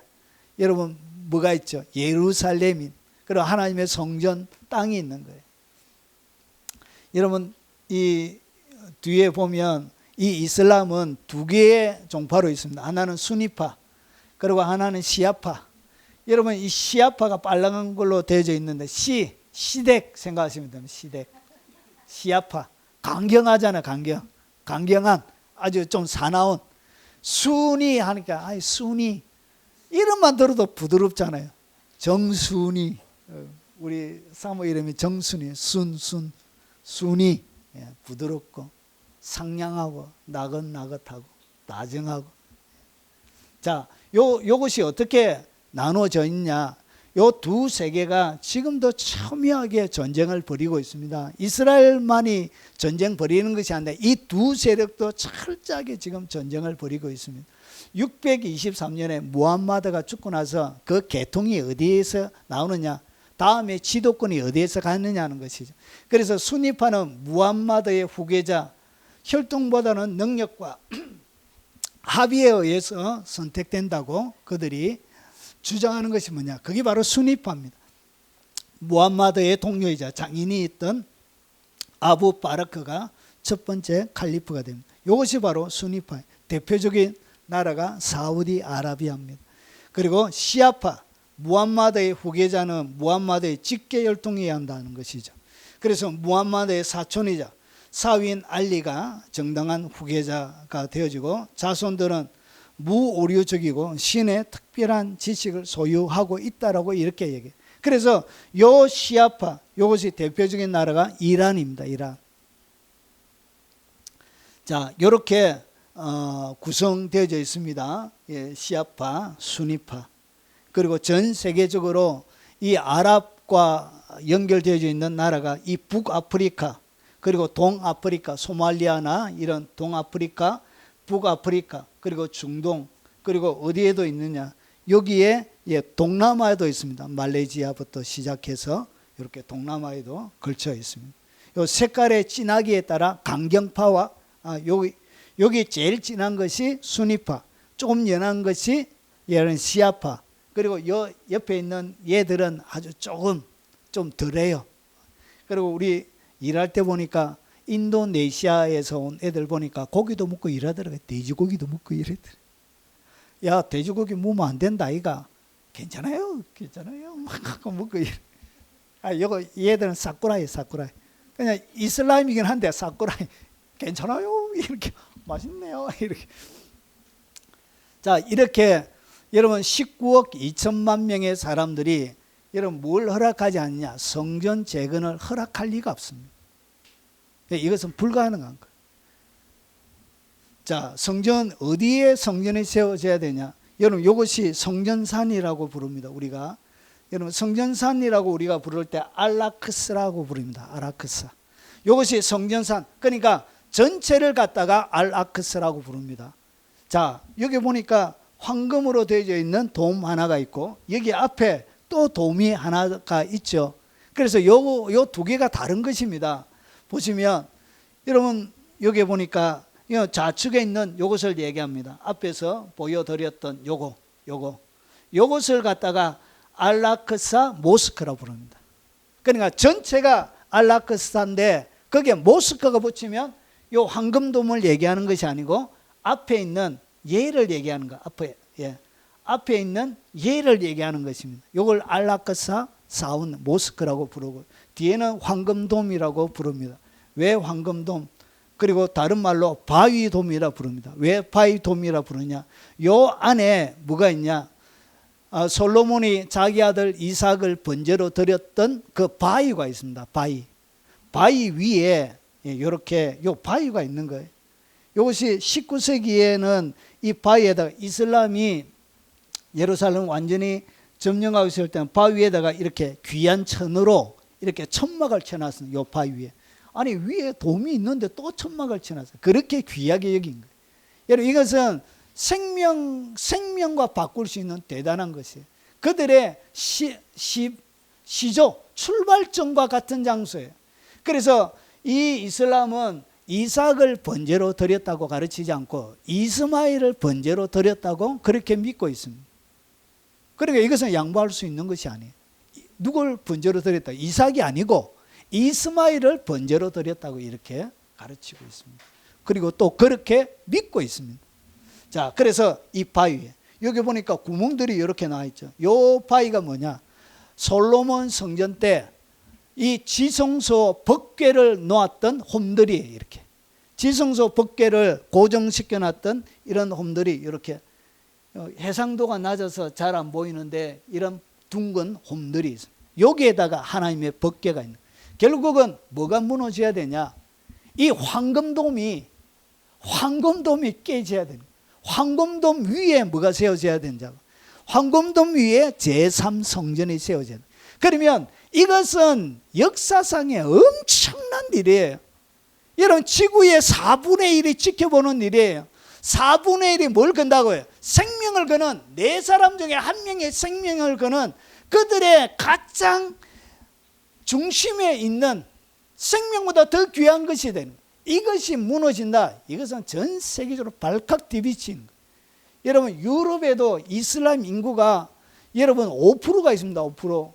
여러분 뭐가 있죠? 예루살렘이 그리고 하나님의 성전 땅이 있는 거예요. 여러분 이 뒤에 보면 이 이슬람은 두 개의 종파로 있습니다. 하나는 수니파 그리고 하나는 시아파. 여러분 이 시아파가 빨간 걸로 되어져 있는데 시댁 생각하시면 됩니다. 시아파 강경하잖아요. 강경한 아주 좀 사나운. 순이 하니까 순이 이름만 들어도 부드럽잖아요. 정순이 우리 사모 이름이 정순이 순이 부드럽고 상냥하고 나긋나긋하고 다정하고. 자, 요것이 어떻게 나눠져 있냐? 요 두 세계가 지금도 첨예하게 전쟁을 벌이고 있습니다. 이스라엘만이 전쟁 벌이는 것이 아니라 이 두 세력도 철저하게 지금 전쟁을 벌이고 있습니다. 623년에 무함마드가 죽고 나서 그 계통이 어디에서 나오느냐? 다음에 지도권이 어디에서 가느냐는 것이죠. 그래서 수니파는 무함마드의 후계자, 혈통보다는 능력과 합의에 의해서 선택된다고 그들이 주장하는 것이 뭐냐? 그게 바로 수니파입니다. 무함마드의 동료이자 장인이 있던 아부 바르크가 첫 번째 칼리프가 됩니다. 이것이 바로 수니파. 대표적인 나라가 사우디아라비아입니다. 그리고 시아파, 무함마드의 후계자는 무함마드의 직계 혈통이어야 한다는 것이죠. 그래서 무함마드의 사촌이자 사위인 알리가 정당한 후계자가 되어지고 자손들은 무오류적이고 신의 특별한 지식을 소유하고 있다라고 이렇게 얘기해요. 그래서 요 시아파, 이것이 대표적인 나라가 이란입니다. 이란. 자, 이렇게 구성되어져 있습니다. 예, 시아파, 수니파. 그리고 전 세계적으로 이 아랍과 연결되어져 있는 나라가 이 북아프리카, 그리고 동아프리카, 소말리아나 이런 동아프리카, 북아프리카, 그리고 중동, 그리고 어디에도 있느냐? 여기에 동남아에도 있습니다. 말레이시아부터 시작해서 이렇게 동남아에도 걸쳐 있습니다. 요 색깔의 진하기에 따라 강경파와 여기 제일 진한 것이 수니파, 조금 연한 것이 얘는 시아파, 그리고 요 옆에 있는 얘들은 아주 조금 좀 덜해요. 그리고 우리 일할 때 보니까 인도네시아에서 온 애들 보니까 고기도 먹고 일하더라고요. 돼지고기도 먹고 일하더라고요. 야, 돼지고기 먹으면 안 된다 이가. 괜찮아요, 괜찮아요. 요거 얘들은 사쿠라이. 그냥 이슬람이긴 한데 사쿠라이 괜찮아요. 이렇게 맛있네요. 이렇게. 자, 이렇게 여러분 19억 2천만 명의 사람들이 여러분 뭘 허락하지 않느냐? 성전 재건을 허락할 리가 없습니다. 이것은 불가능한 거예요. 자, 성전 어디에 성전이 세워져야 되냐? 여러분 이것이 성전산이라고 부릅니다. 우리가 여러분 성전산이라고 우리가 부를 때 알라크스라고 부릅니다. 알라크스. 이것이 성전산. 그러니까 전체를 갖다가 알아크스라고 부릅니다. 자, 여기 보니까 황금으로 되어져 있는 돔 하나가 있고 여기 앞에 또 돔이 하나가 있죠. 그래서 요 두 개가 다른 것입니다. 보시면 여러분 여기 보니까 좌측에 있는 요것을 얘기합니다. 앞에서 보여드렸던 요것을 갖다가 알라크사 모스크라고 부릅니다. 그러니까 전체가 알라크사인데 거기에 모스크가 붙이면 요 황금돔을 얘기하는 것이 아니고 앞에 있는 얘를 얘기하는 거. 앞에 있는 얘를 얘기하는 것입니다. 요걸 알라크사 사운 모스크라고 부르고 뒤에는 황금돔이라고 부릅니다. 왜 황금돔? 그리고 다른 말로 바위돔이라 부릅니다. 왜 바위돔이라 부르냐? 요 안에 뭐가 있냐? 솔로몬이 자기 아들 이삭을 번제로 드렸던 그 바위가 있습니다. 바위 위에 이렇게 요 바위가 있는 거예요. 이것이 19세기에는 이 바위에다가 이슬람이 예루살렘 완전히 점령하고 있을 때는 바위 위에다가 이렇게 귀한 천으로 이렇게 천막을 쳐놨습니다. 요 바위 위에. 아니 위에 돔이 있는데 또 천막을 쳐놨어요. 그렇게 귀하게 여긴 거예요. 여러분 이것은 생명과 바꿀 수 있는 대단한 것이에요. 그들의 시조 출발점과 같은 장소예요. 그래서 이 이슬람은 이삭을 번제로 드렸다고 가르치지 않고 이스마엘을 번제로 드렸다고 그렇게 믿고 있습니다. 그러니까 이것은 양보할 수 있는 것이 아니에요. 누굴 번제로 드렸다? 이삭이 아니고 이스마엘을 번제로 드렸다고 이렇게 가르치고 있습니다. 그리고 또 그렇게 믿고 있습니다. 자, 그래서 이 바위에 여기 보니까 구멍들이 이렇게 나와 있죠. 이 바위가 뭐냐? 솔로몬 성전 때 이 지성소 법궤를 놓았던 홈들이에요. 이렇게 지성소 법궤를 고정시켜 놨던 이런 홈들이 이렇게 해상도가 낮아서 잘 안 보이는데 이런 둥근 홈들이 있습니다. 여기에다가 하나님의 법궤가 있는. 결국은 뭐가 무너져야 되냐? 이 황금돔이 깨져야 되는. 황금돔 위에 뭐가 세워져야 되냐? 황금돔 위에 제3성전이 세워져야 돼. 그러면 이것은 역사상의 엄청난 일이에요. 여러분 지구의 4분의 1이 지켜보는 일이에요. 4분의 1이 뭘 건다고요? 생명을 거는 네 사람 중에 한 명의 생명을 거는 그들의 가장 중심에 있는 생명보다 더 귀한 것이 되는 거예요. 이것이 무너진다. 이것은 전 세계적으로 발칵 디비치는 거예요. 여러분 유럽에도 이슬람 인구가 여러분 5%가 있습니다. 5%.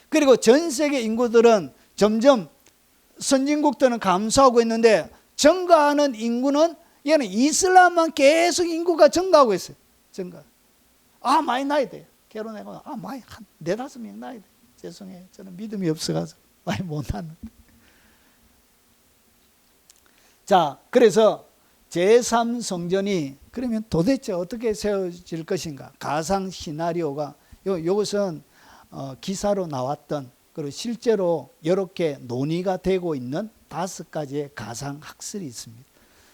그리고 전 세계 인구들은 점점 선진국들은 감소하고 있는데 증가하는 인구는 얘는 이슬람만 계속 인구가 증가하고 있어요. 많이 낳아야 돼요. 결혼해가 많이 한 4-5명 낳아야 돼요. 죄송해요. 저는 믿음이 없어가지고 많이 못 낳는데. 자, 그래서 제3성전이 그러면 도대체 어떻게 세워질 것인가? 가상 시나리오가 이것은 기사로 나왔던 그리고 실제로 이렇게 논의가 되고 있는 5가지의 가상 학설이 있습니다.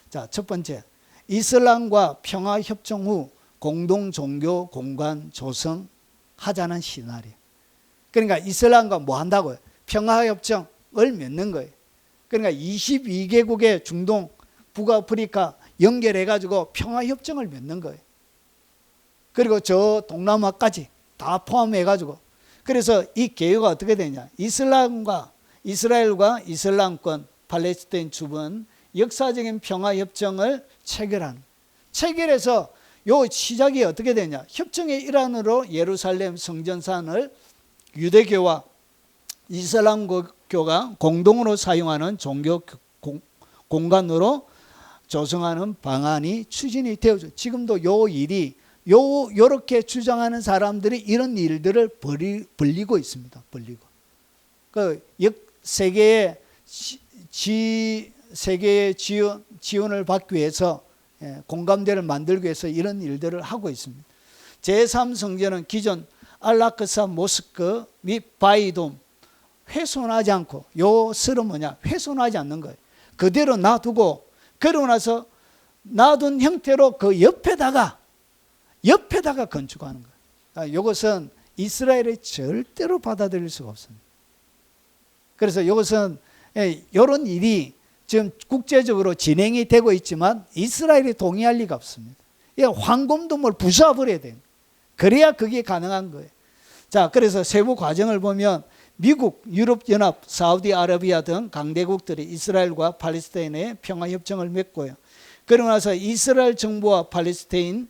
자, 첫 번째, 이슬람과 평화협정 후 공동 종교 공간 조성하자는 시나리오. 그러니까 이슬람과 뭐 한다고요? 평화협정을 맺는 거예요. 그러니까 22개국의 중동, 북아프리카 연결해가지고 평화협정을 맺는 거예요. 그리고 저 동남아까지 다 포함해가지고. 그래서 이 개요가 어떻게 되냐? 이슬람과 이스라엘과 이슬람권, 팔레스타인 주변 역사적인 평화협정을 체결해서 요 시작이 어떻게 되냐? 협정의 일환으로 예루살렘 성전산을 유대교와 이슬람교가 공동으로 사용하는 종교 공간으로 조성하는 방안이 추진이 되어져. 지금도 요 일이 요렇게 주장하는 사람들이 이런 일들을 벌리고 있습니다. 벌리고. 그 세계의 지원을 받기 위해서, 공감대를 만들기 위해서 이런 일들을 하고 있습니다. 제3성전은 기존 알라크사 모스크 및 바이돔 훼손하지 않고, 요 설은 뭐냐? 훼손하지 않는 거예요. 그대로 놔두고, 그러고 나서 놔둔 형태로 그 옆에다가 건축하는 거예요. 그러니까 이것은 이스라엘이 절대로 받아들일 수가 없습니다. 그래서 이것은 이런 일이 지금 국제적으로 진행이 되고 있지만 이스라엘이 동의할 리가 없습니다. 황금도물 부숴버려야 돼요. 그래야 그게 가능한 거예요. 자, 그래서 세부 과정을 보면 미국, 유럽연합, 사우디아라비아 등 강대국들이 이스라엘과 팔레스타인의 평화협정을 맺고요. 그러고 나서 이스라엘 정부와 팔레스타인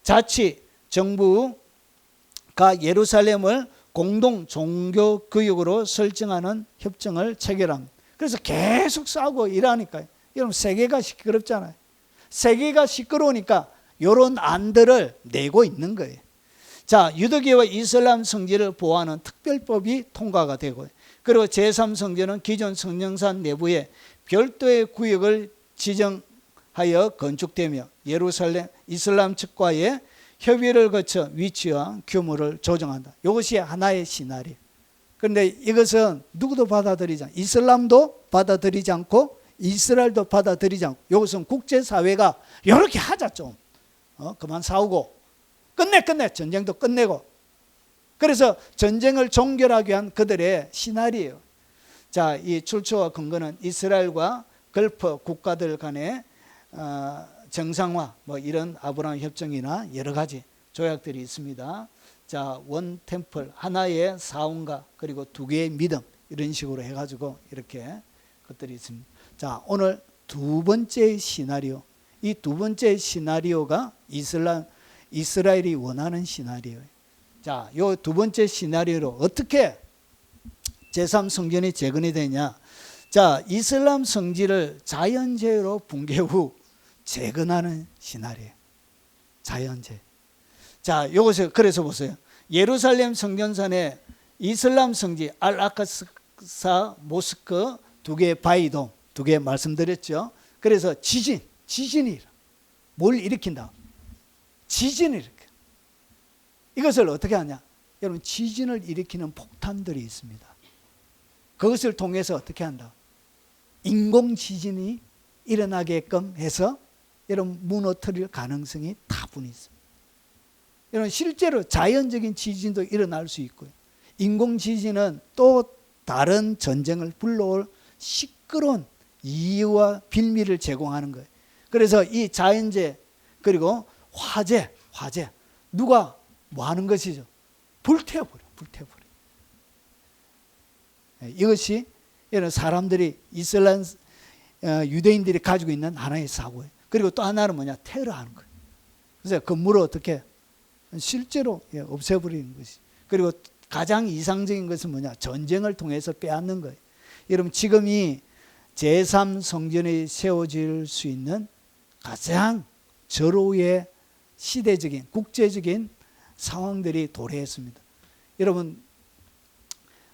자치 정부가 예루살렘을 공동 종교구역으로 설정하는 협정을 체결합니다. 그래서 계속 싸우고 이러니까요. 여러분, 세계가 시끄럽잖아요. 세계가 시끄러우니까 이런 안들을 내고 있는 거예요. 자, 유대교와 이슬람 성지를 보호하는 특별법이 통과가 되고요. 그리고 제3성전은 기존 성령산 내부에 별도의 구역을 지정하여 건축되며 예루살렘 이슬람 측과의 협의를 거쳐 위치와 규모를 조정한다. 이것이 하나의 시나리오. 그런데 이것은 누구도 받아들이지 않고, 이슬람도 받아들이지 않고 이스라엘도 받아들이지 않고, 이것은 국제사회가 이렇게 하자 좀. 그만 싸우고 끝내 전쟁도 끝내고. 그래서 전쟁을 종결하기 위한 그들의 시나리오. 자, 이 출처와 근거는 이스라엘과 걸프 국가들 간의 정상화, 뭐 이런 아브라함 협정이나 여러 가지 조약들이 있습니다. 자, 원 템플, 하나의 사원과 그리고 두 개의 믿음, 이런 식으로 해가지고 이렇게 것들이 있습니다. 자, 오늘 두 번째 시나리오. 이 두 번째 시나리오가 이스라엘이 원하는 시나리오예요. 자, 이 두 번째 시나리오로 어떻게 제3성전이 재건이 되냐. 자, 이슬람 성지를 자연재해로 붕괴 후 재건하는 시나리오. 자연재해. 자, 요것을 그래서 보세요. 예루살렘 성전산에 이슬람 성지 알아카사 모스크 두 개 바이돔 두 개 말씀드렸죠. 그래서 지진이 뭘 일으킨다? 지진을 일으켜. 이것을 어떻게 하냐? 여러분, 지진을 일으키는 폭탄들이 있습니다. 그것을 통해서 어떻게 한다? 인공 지진이 일어나게끔 해서 여러분 무너뜨릴 가능성이 다분히 있습니다. 여러분, 실제로 자연적인 지진도 일어날 수 있고요. 인공 지진은 또 다른 전쟁을 불러올 시끄러운 이유와 빌미를 제공하는 거예요. 그래서 이 자연재해 그리고 화재 누가 뭐 하는 것이죠? 불태워버려. 이것이 이런 사람들이 이슬람 유대인들이 가지고 있는 하나의 사고예요. 그리고 또 하나는 뭐냐? 테러하는 거예요. 그래서 건물을 어떻게 실제로 없애버리는 것이. 그리고 가장 이상적인 것은 뭐냐? 전쟁을 통해서 빼앗는 거예요. 여러분, 지금이 제3성전이 세워질 수 있는 가장 절호의 시대적인 국제적인 상황들이 도래했습니다. 여러분,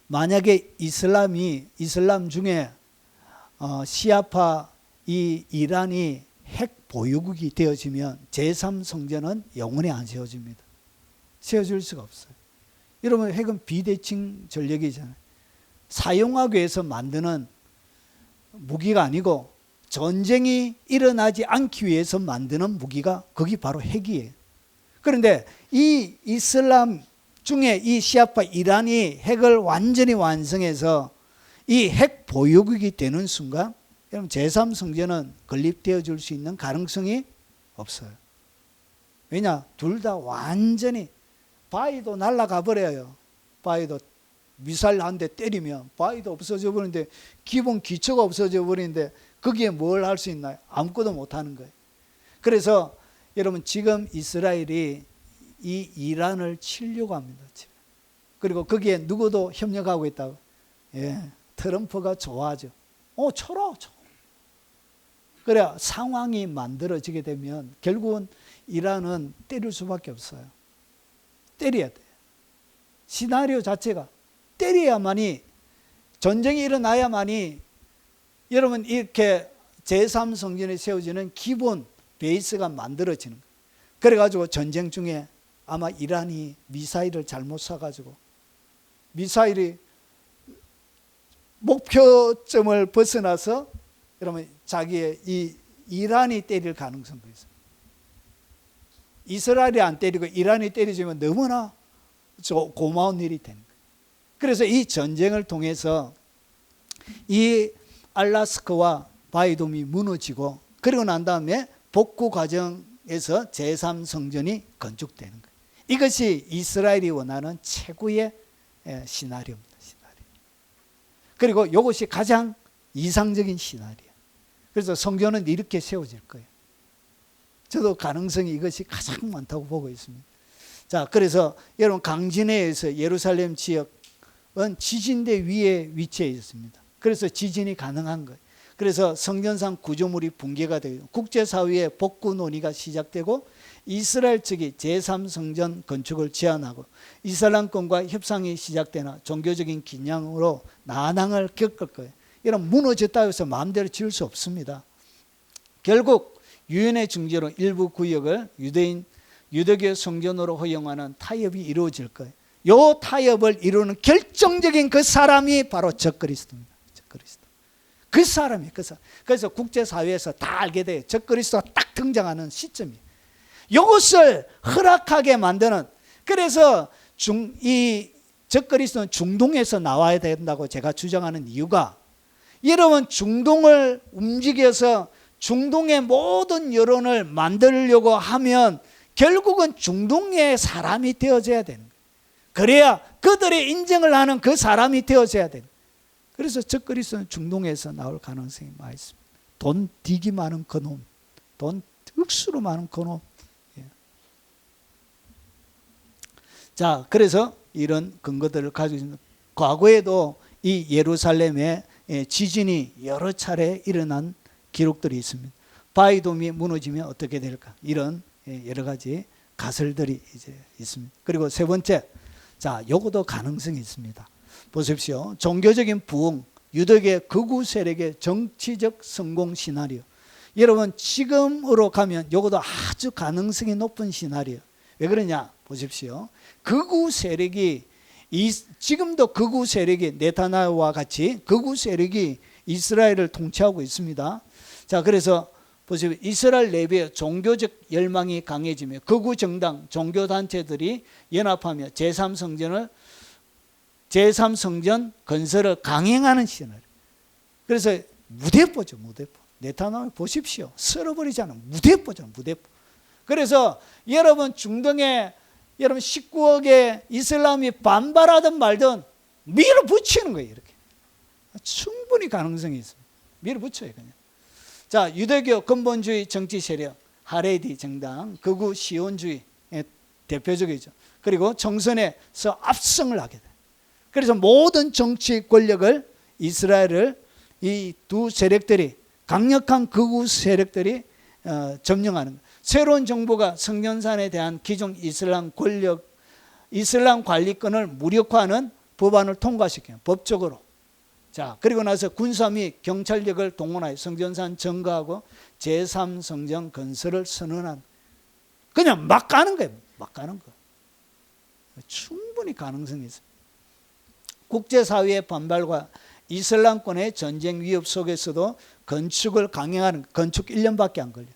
만약에 이슬람 중에 시아파 이 이란이 핵 보유국이 되어지면 제3성전은 영원히 안 세워집니다. 세워질 수가 없어요. 여러분, 핵은 비대칭 전력이잖아요. 사용하기 위해서 만드는 무기가 아니고 전쟁이 일어나지 않기 위해서 만드는 무기가 거기 바로 핵이에요. 그런데 이 이슬람 중에 이 시아파 이란이 핵을 완전히 완성해서 이 핵 보유국이 되는 순간 여러분, 제3성전은 건립되어 줄 수 있는 가능성이 없어요. 왜냐? 둘 다 완전히 바위도 날아가 버려요. 바위도 미사일 한 대 때리면 바위도 없어져 버리는데, 기본 기초가 없어져 버리는데 거기에 뭘 할 수 있나요? 아무것도 못하는 거예요. 그래서 여러분, 지금 이스라엘이 이 이란을 치려고 합니다. 그리고 거기에 누구도 협력하고 있다고. 트럼프가 좋아하죠. 쳐라. 그래 상황이 만들어지게 되면 결국은 이란은 때릴 수밖에 없어요. 때려야 돼. 시나리오 자체가 때려야만이, 전쟁이 일어나야만이 여러분 이렇게 제3성전이 세워지는 기본 베이스가 만들어지는 거예요. 그래가지고 전쟁 중에 아마 이란이 미사일을 잘못 쏴가지고 미사일이 목표점을 벗어나서 여러분 자기의 이 이란이 때릴 가능성도 있어요. 이스라엘이 안 때리고 이란이 때리지만 너무나 고마운 일이 되는 거예요. 그래서 이 전쟁을 통해서 이 알라스카와 바이돔이 무너지고, 그리고 난 다음에 복구 과정에서 제3성전이 건축되는 거예요. 이것이 이스라엘이 원하는 최고의 시나리오입니다. 그리고 이것이 가장 이상적인 시나리오. 그래서 성전은 이렇게 세워질 거예요. 저도 가능성이 이것이 가장 많다고 보고 있습니다. 자, 그래서 여러분 강진해에서 예루살렘 지역은 지진대 위에 위치해 있습니다. 그래서 지진이 가능한 거예요. 그래서 성전상 구조물이 붕괴가 되고 국제사회의 복구 논의가 시작되고 이스라엘 측이 제3성전 건축을 제안하고 이슬람권과 협상이 시작되나 종교적인 긴장으로 난항을 겪을 거예요. 이런 무너졌다 해서 마음대로 지을 수 없습니다. 결국 유엔의 중재로 일부 구역을 유대교 성전으로 허용하는 타협이 이루어질 거예요. 이 타협을 이루는 결정적인 그 사람이 바로 적그리스도입니다. 적그리스도. 그 사람이. 그래서 국제사회에서 다 알게 돼요. 적그리스도가 딱 등장하는 시점이에요. 이것을 허락하게 만드는, 그래서 이 적그리스도는 중동에서 나와야 된다고 제가 주장하는 이유가, 여러분 중동을 움직여서 중동의 모든 여론을 만들려고 하면 결국은 중동의 사람이 되어져야 되는 거예요. 그래야 그들의 인정을 하는 그 사람이 되어져야 되는 거예요. 그래서 적그리스도는 중동에서 나올 가능성이 많이 있습니다. 돈 되게 많은 그놈, 돈 억수로 많은 그놈. 자, 그래서 이런 근거들을 가지고 있습니다. 과거에도 이 예루살렘에 지진이 여러 차례 일어난 기록들이 있습니다. 바이돔이 무너지면 어떻게 될까? 이런 여러 가지 가설들이 이제 있습니다. 그리고 세 번째, 자, 요것도 가능성이 있습니다. 보십시오. 종교적인 부흥, 유대계 극우 세력의 정치적 성공 시나리오. 여러분 지금으로 가면 요것도 아주 가능성이 높은 시나리오. 왜 그러냐? 보십시오. 극우 세력이 지금도 극우 세력이 네타냐후와 같이 극우 세력이 이스라엘을 통치하고 있습니다. 자, 그래서 보시면 이스라엘 내부의 종교적 열망이 강해지며 극우 정당, 종교단체들이 연합하며 제3성전 건설을 강행하는 시나리오. 그래서 무대뽀죠, 무대뽀. 네타냐후 보십시오. 쓸어버리잖아요. 무대뽀죠, 무대뽀. 그래서 여러분 중동에 여러분 19억의 이슬람이 반발하든 말든 밀어붙이는 거예요. 이렇게 충분히 가능성이 있습니다. 밀어붙여요 그냥. 자, 유대교 근본주의 정치 세력 하레디 정당, 극우 시온주의 대표적이죠. 그리고 총선에서 압승을 하게 돼요. 그래서 모든 정치 권력을 이스라엘을 이 두 세력들이, 강력한 극우 세력들이 점령하는 거예요. 새로운 정부가 성전산에 대한 기존 이슬람 관리권을 무력화하는 법안을 통과시켜요. 법적으로. 자, 그리고 나서 군사 및 경찰력을 동원하여 성전산 점거하고 제3성전 건설을 선언한, 그냥 막 가는 거예요. 막 가는 거. 충분히 가능성이 있어요. 국제사회의 반발과 이슬람권의 전쟁 위협 속에서도 건축을 강행하는, 건축 1년밖에 안 걸려요.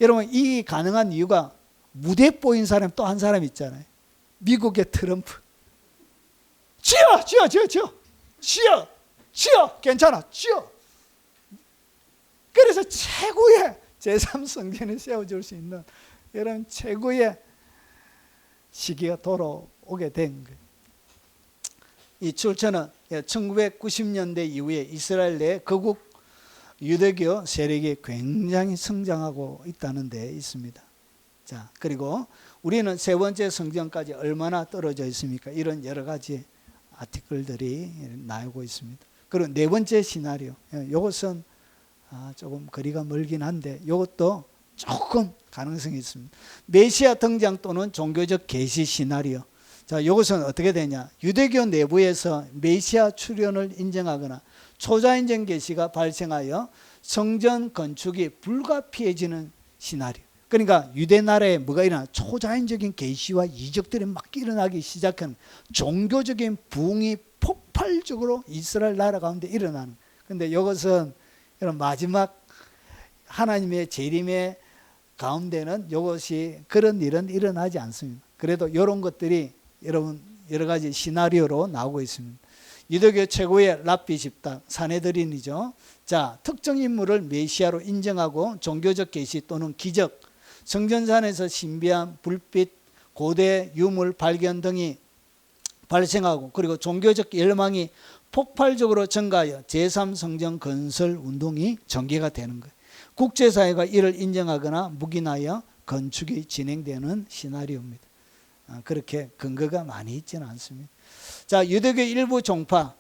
여러분 이 가능한 이유가 무대뽀인 사람 또 한 사람 있잖아요. 미국의 트럼프. 지어 괜찮아 지어. 그래서 최고의 제3성전이 세워질 수 있는 이런 최고의 시기가 돌아오게 된 거예요. 이 출처는 1990년대 이후에 이스라엘 내 거국 유대교 세력이 굉장히 성장하고 있다는 데 있습니다. 자, 그리고 우리는 세 번째 성전까지 얼마나 떨어져 있습니까? 이런 여러 가지 아티클들이 나오고 있습니다. 그리고 네 번째 시나리오, 이것은 조금 거리가 멀긴 한데 이것도 조금 가능성이 있습니다. 메시아 등장 또는 종교적 계시 시나리오. 자, 이것은 어떻게 되냐? 유대교 내부에서 메시아 출현을 인정하거나 초자연적 계시가 발생하여 성전 건축이 불가피해지는 시나리오. 그러니까 유대 나라에 뭐가 일어나? 초자연적인 계시와 이적들이 막 일어나기 시작하는 종교적인 부흥이 폭발적으로 이스라엘 나라 가운데 일어나는. 근데 이것은 이런 마지막 하나님의 재림의 가운데는 이것이 그런 일은 일어나지 않습니다. 그래도 이런 것들이 여러분 여러 가지 시나리오로 나오고 있습니다. 유대교 최고의 랍비 집단 사네드린이죠. 자, 특정 인물을 메시아로 인정하고 종교적 계시 또는 기적, 성전산에서 신비한 불빛, 고대 유물 발견 등이 발생하고 그리고 종교적 열망이 폭발적으로 증가하여 제3성전 건설 운동이 전개가 되는 거예요. 국제사회가 이를 인정하거나 묵인하여 건축이 진행되는 시나리오입니다. 그렇게 근거가 많이 있지는 않습니다. 자, 유대교 일부 종파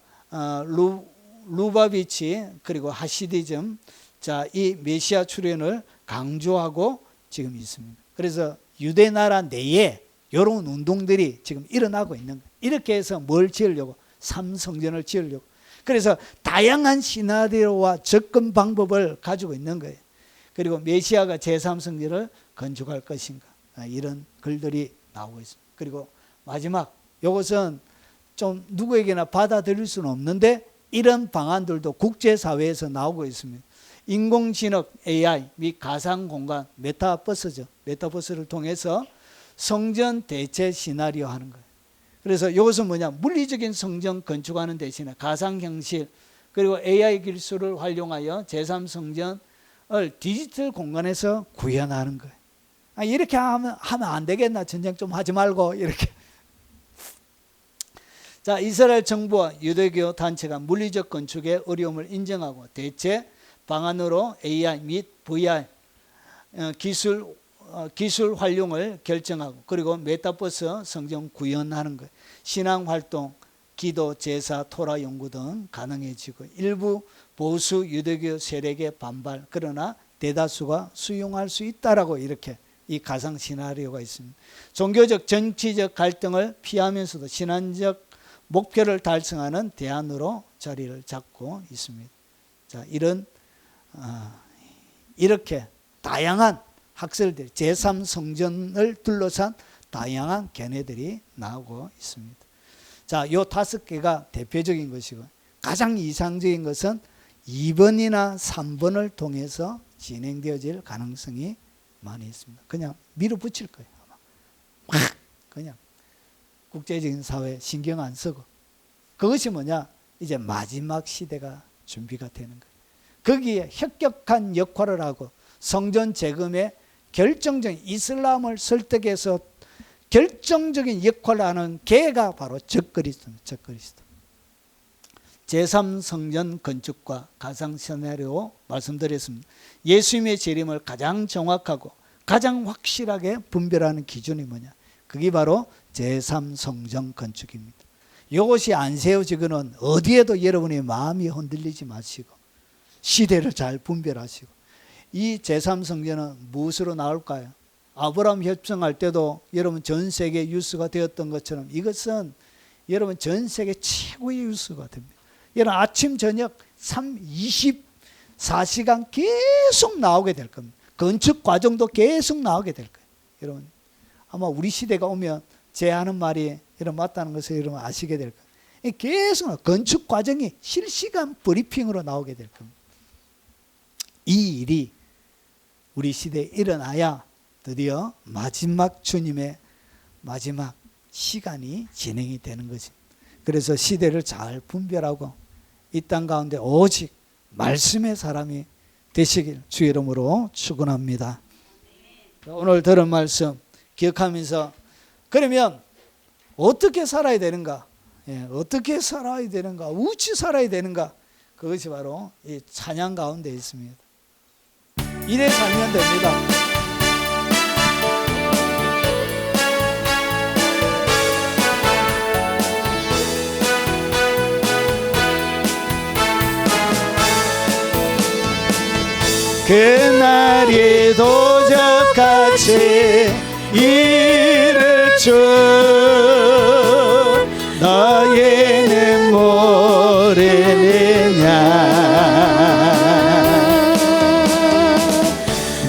루바비치 그리고 하시디즘, 자, 이 메시아 출현을 강조하고 지금 있습니다. 그래서 유대 나라 내에 이런 운동들이 지금 일어나고 있는 거예요. 이렇게 해서 뭘 지으려고? 삼성전을 지으려고. 그래서 다양한 시나리오와 접근 방법을 가지고 있는 거예요. 그리고 메시아가 제3성전을 건축할 것인가, 이런 글들이 나오고 있습니다. 그리고 마지막, 이것은 좀 누구에게나 받아들일 수는 없는데 이런 방안들도 국제사회에서 나오고 있습니다. 인공지능 AI 및 가상공간 메타버스죠. 메타버스를 통해서 성전 대체 시나리오 하는 거예요. 그래서 이것은 뭐냐? 물리적인 성전 건축하는 대신에 가상현실 그리고 AI 기술을 활용하여 제3성전을 디지털 공간에서 구현하는 거예요. 이렇게 하면 안 되겠나? 전쟁 좀 하지 말고 이렇게. 자, 이스라엘 정부와 유대교 단체가 물리적 건축의 어려움을 인정하고 대체 방안으로 AI 및 VR 기술 활용을 결정하고 그리고 메타버스 성전 구현하는 것, 신앙활동, 기도, 제사, 토라 연구 등 가능해지고 일부 보수 유대교 세력의 반발, 그러나 대다수가 수용할 수 있다라고 이렇게 이 가상 시나리오가 있습니다. 종교적 정치적 갈등을 피하면서도 신앙적 목표를 달성하는 대안으로 자리를 잡고 있습니다. 자, 이렇게 다양한 학설들, 제3성전을 둘러싼 다양한 견해들이 나오고 있습니다. 자, 요 5개가 대표적인 것이고 가장 이상적인 것은 2번이나 3번을 통해서 진행되어질 가능성이 많이 있습니다. 그냥 밀어붙일 거예요. 막 그냥 국제적인 사회 신경 안 쓰고. 그것이 뭐냐? 이제 마지막 시대가 준비가 되는 거예요. 거기에 혁혁한 역할을 하고 성전 재건에 결정적인 이슬람을 설득해서 결정적인 역할을 하는 걔가 바로 적그리스도입니다. 적그리스도. 제3성전 건축과 가상 시나리오 말씀드렸습니다. 예수님의 재림을 가장 정확하고 가장 확실하게 분별하는 기준이 뭐냐? 그게 바로 제3성전 건축입니다. 이것이 안 세워지고는 어디에도 여러분의 마음이 흔들리지 마시고 시대를 잘 분별하시고 이 제3성전은 무엇으로 나올까요? 아브라함 협정할 때도 여러분 전 세계 유수가 되었던 것처럼 이것은 여러분 전 세계 최고의 유수가 됩니다. 여러분 아침 저녁 24시간 계속 나오게 될 겁니다. 건축 과정도 계속 나오게 될 거예요. 여러분 아마 우리 시대가 오면 제 하는 말이 여러분 맞다는 것을 여러분 아시게 될 거예요. 계속 건축 과정이 실시간 브리핑으로 나오게 될 겁니다. 이 일이 우리 시대에 일어나야 드디어 마지막 주님의 마지막 시간이 진행이 되는 것입니다. 그래서 시대를 잘 분별하고 이 땅 가운데 오직 말씀의 사람이 되시길 주의 이름으로 축원합니다. 오늘 들은 말씀 기억하면서 그러면 어떻게 살아야 되는가? 어떻게 살아야 되는가? 어찌 살아야 되는가? 그것이 바로 이 찬양 가운데 있습니다. 이래 살면 됩니다. 그날이 도저히 표적같이 이를 줄 너희는 모르느냐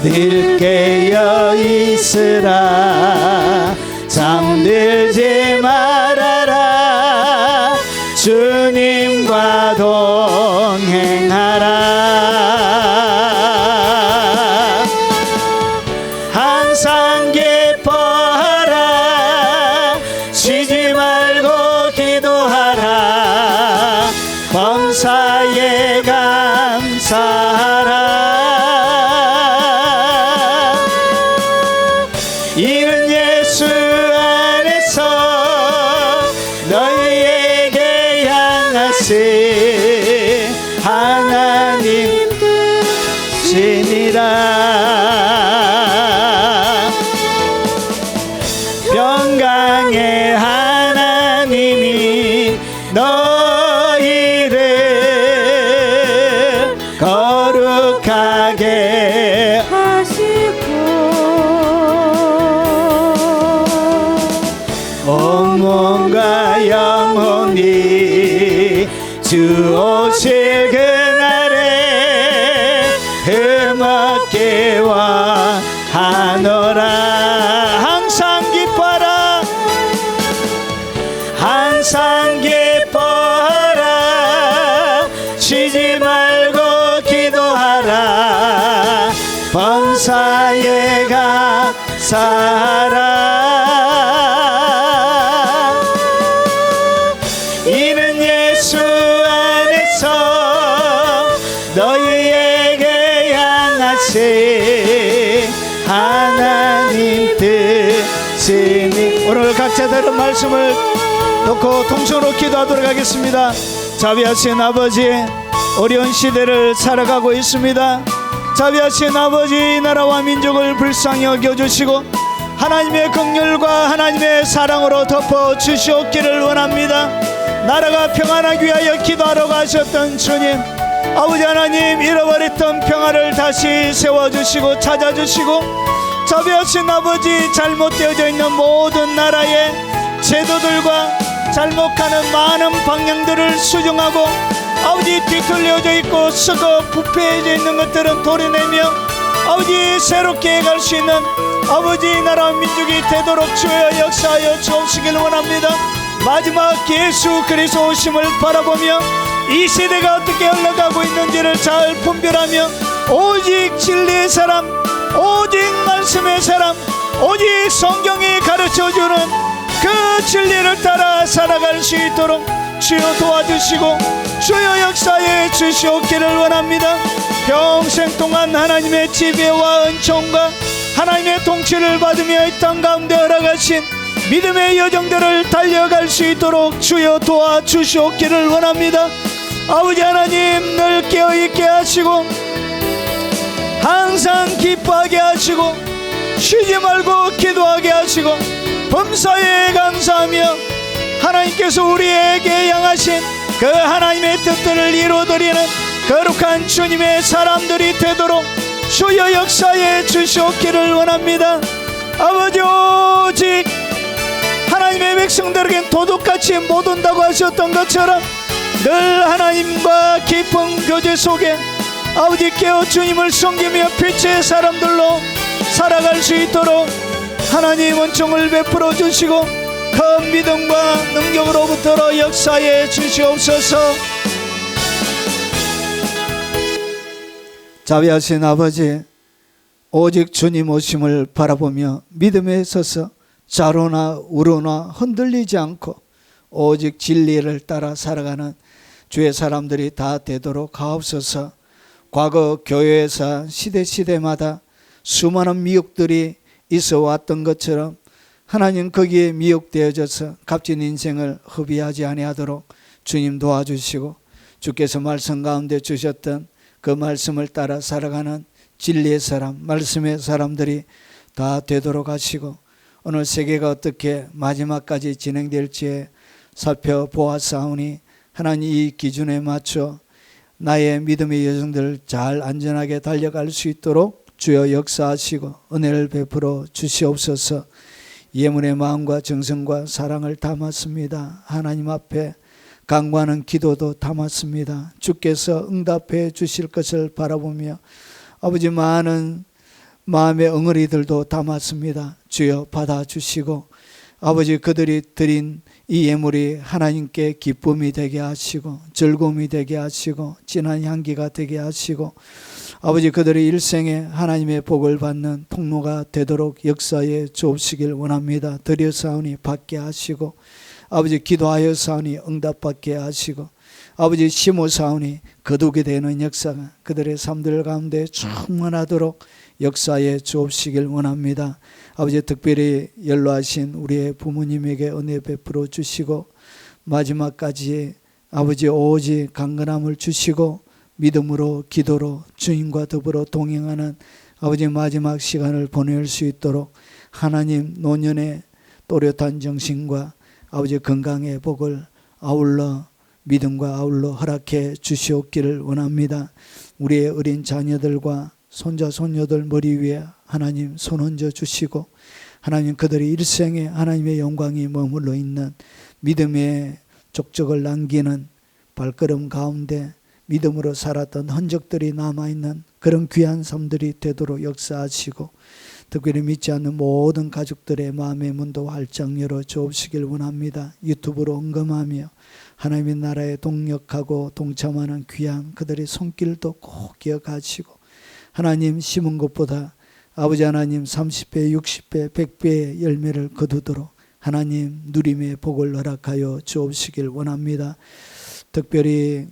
늘 깨어 있으라 잠들지 말아라 주님과 동행하라 항상 기뻐하라 쉬지 말고 기도하라 범사에 감사하라 이는 예수 안에서 너희에게 향하신 하나님 뜻이니라 평강의 하나님이 너희를 거룩하게 온몸과 영혼이 주 오실 그날에 흠없게 와하노라 항상 기뻐라 항상 기뻐하라 쉬지 말고 기도하라 범사에 감사하라 이는 예수 안에서 너희에게 향하신 하나님 뜻이니 오늘 각자 다른 말씀을 놓고 통성으로 기도하도록 하겠습니다. 자비하신 아버지 어려운 시대를 살아가고 있습니다. 자비하신 아버지 이 나라와 민족을 불쌍히 여겨주시고 하나님의 긍휼과 하나님의 사랑으로 덮어주시옵기를 원합니다. 나라가 평안하기 위하여 기도하러 가셨던 주님 아버지 하나님 잃어버렸던 평화를 다시 세워주시고 찾아주시고 자비하신 아버지 잘못되어져 있는 모든 나라의 제도들과 잘못하는 많은 방향들을 수정하고 아버지 뒤틀려져 있고 썩어 부패해져 있는 것들은 도려내며 아버지 새롭게 갈 수 있는 아버지 나라 민족이 되도록 주여 역사하여 주옵시길 원합니다. 마지막 예수 그리스도 오심을 바라보며 이 시대가 어떻게 흘러가고 있는지를 잘 분별하며 오직 진리의 사람 오직 말씀의 사람 오직 성경이 가르쳐주는 그 진리를 따라 살아갈 수 있도록 주여 도와주시고 주여 역사해 주시옵기를 원합니다. 평생 동안 하나님의 지배와 은총과 하나님의 통치를 받으며 이 땅 가운데 허락하신 믿음의 여정들을 달려갈 수 있도록 주여 도와주시옵기를 원합니다. 아버지 하나님 늘 깨어있게 하시고 항상 기뻐하게 하시고 쉬지 말고 기도하게 하시고 범사에 감사하며 하나님께서 우리에게 향하신 그 하나님의 뜻들을 이루어드리는 거룩한 주님의 사람들이 되도록 주여 역사해 주시옵기를 원합니다. 아버지 오직 하나님의 백성들에겐 도둑같이 못 온다고 하셨던 것처럼 늘 하나님과 깊은 교제 속에 아버지 깨어 주님을 섬기며 빛의 사람들로 살아갈 수 있도록 하나님 은총을 베풀어 주시고 큰 믿음과 능력으로부터 역사해 주시옵소서. 자비하신 아버지 오직 주님 오심을 바라보며 믿음에 서서 좌로나 우로나 흔들리지 않고 오직 진리를 따라 살아가는 주의 사람들이 다 되도록 하옵소서. 과거 교회에서 시대마다 수많은 미혹들이 있어 왔던 것처럼 하나님 거기에 미혹되어져서 값진 인생을 허비하지 아니하도록 주님 도와주시고 주께서 말씀 가운데 주셨던 그 말씀을 따라 살아가는 진리의 사람, 말씀의 사람들이 다 되도록 하시고 오늘 세계가 어떻게 마지막까지 진행될지에 살펴보았사오니 하나님 이 기준에 맞춰 나의 믿음의 여정들을 잘 안전하게 달려갈 수 있도록 주여 역사하시고 은혜를 베풀어 주시옵소서. 예문의 마음과 정성과 사랑을 담았습니다. 하나님 앞에 간구하는 기도도 담았습니다. 주께서 응답해 주실 것을 바라보며 아버지 많은 마음의 엉어리들도 담았습니다. 주여 받아주시고 아버지 그들이 드린 이 예물이 하나님께 기쁨이 되게 하시고 즐거움이 되게 하시고 진한 향기가 되게 하시고 아버지 그들의 일생에 하나님의 복을 받는 통로가 되도록 역사에 주옵시길 원합니다. 드려사오니 받게 하시고 아버지 기도하여 사오니 응답받게 하시고 아버지 심어사오니 거두게 되는 역사가 그들의 삶들 가운데 충만하도록 역사에 주옵시길 원합니다. 아버지 특별히 연로하신 우리의 부모님에게 은혜 베풀어 주시고 마지막까지 아버지 오직 강건함을 주시고 믿음으로 기도로 주님과 더불어 동행하는 아버지 마지막 시간을 보낼 수 있도록 하나님 노년의 또렷한 정신과 아버지 건강의 복을 아울러 믿음과 아울러 허락해 주시옵기를 원합니다. 우리의 어린 자녀들과 손자 손녀들 머리 위에 하나님 손 얹어 주시고 하나님 그들의 일생에 하나님의 영광이 머물러 있는 믿음의 족적을 남기는 발걸음 가운데 믿음으로 살았던 흔적들이 남아있는 그런 귀한 삶들이 되도록 역사하시고 특별히 믿지 않는 모든 가족들의 마음의 문도 활짝 열어 주옵시길 원합니다. 유튜브로 언급하며 하나님의 나라에 동력하고 동참하는 귀한 그들의 손길도 꼭 기억하시고 하나님 심은 것보다 아버지 하나님 30배, 60배, 100배의 열매를 거두도록 하나님 누림의 복을 허락하여 주옵시길 원합니다. 특별히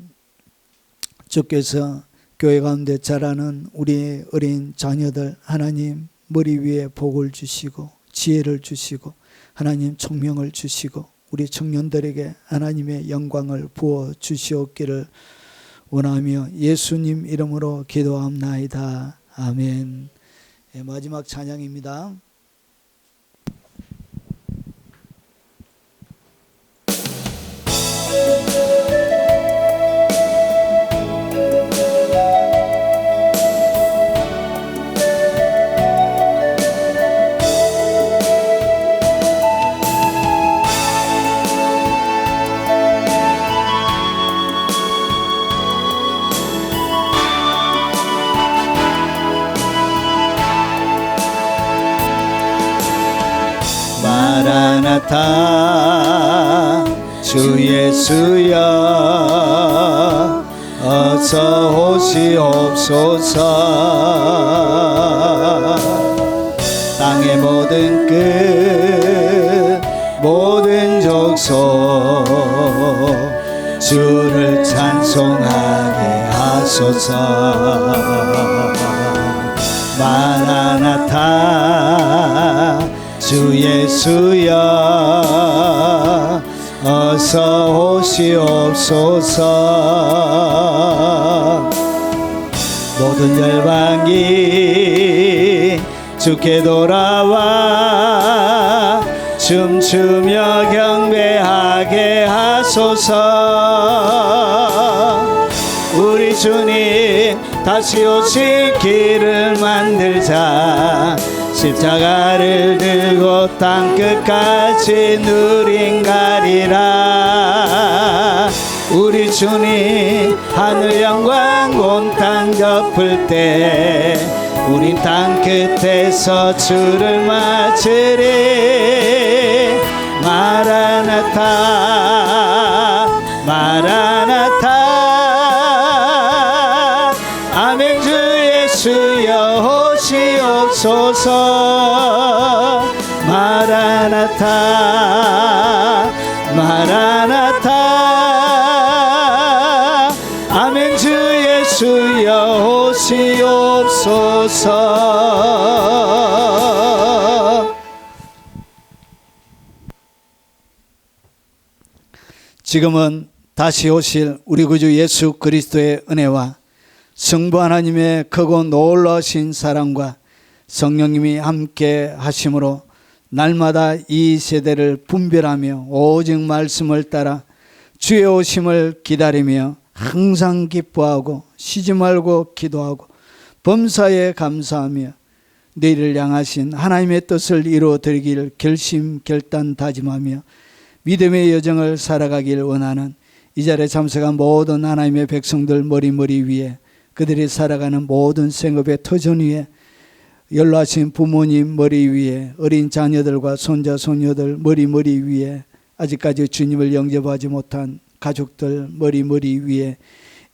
주께서 교회 가운데 자라는 우리 어린 자녀들 하나님 머리 위에 복을 주시고 지혜를 주시고 하나님 총명을 주시고 우리 청년들에게 하나님의 영광을 부어 주시옵기를 원하며 예수님 이름으로 기도합나이다. 아멘. 네, 마지막 찬양입니다. 마라나타 주 예수여 어서 오시옵소서. 땅의 모든 끝 모든 족속 주를 찬송하게 하소서. 마라나타 주 예수여 어서 오시옵소서. 모든 열방이 주께 돌아와 춤추며 경배하게 하소서. 우리 주님 다시 오실 길을 만들자. 십자가를 들고 땅끝까지 누린 가리라. 우리 주님 하늘 영광 온 땅 덮을 때 우린 땅끝에서 주를 맞으리. 마라나타 마라나타 아멘. 주 예수여 오시옵소서. 마라나타 마라나타 아멘. 주 예수여 오시옵소서. 지금은 다시 오실 우리 구주 예수 그리스도의 은혜와 성부 하나님의 크고 놀라신 사랑과 성령님이 함께 하심으로 날마다 이 세대를 분별하며 오직 말씀을 따라 주의 오심을 기다리며 항상 기뻐하고 쉬지 말고 기도하고 범사에 감사하며 내일을 향하신 하나님의 뜻을 이루어드리길 결심 결단 다짐하며 믿음의 여정을 살아가길 원하는 이 자리에 참석한 모든 하나님의 백성들 머리 위에, 그들이 살아가는 모든 생업의 터전 위에, 연로하신 부모님 머리 위에, 어린 자녀들과 손자 손녀들 머리 위에, 아직까지 주님을 영접하지 못한 가족들 머리 위에,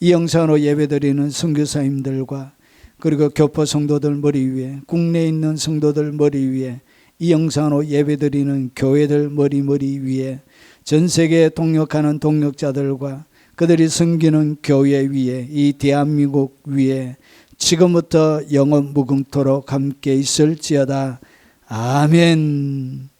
이 영상으로 예배드리는 선교사님들과 그리고 교포 성도들 머리 위에, 국내에 있는 성도들 머리 위에, 이 영상으로 예배드리는 교회들 머리 위에, 전 세계에 동역하는 동역자들과 그들이 섬기는 교회 위에, 이 대한민국 위에 지금부터 영원 무궁토록 함께 있을지어다. 아멘.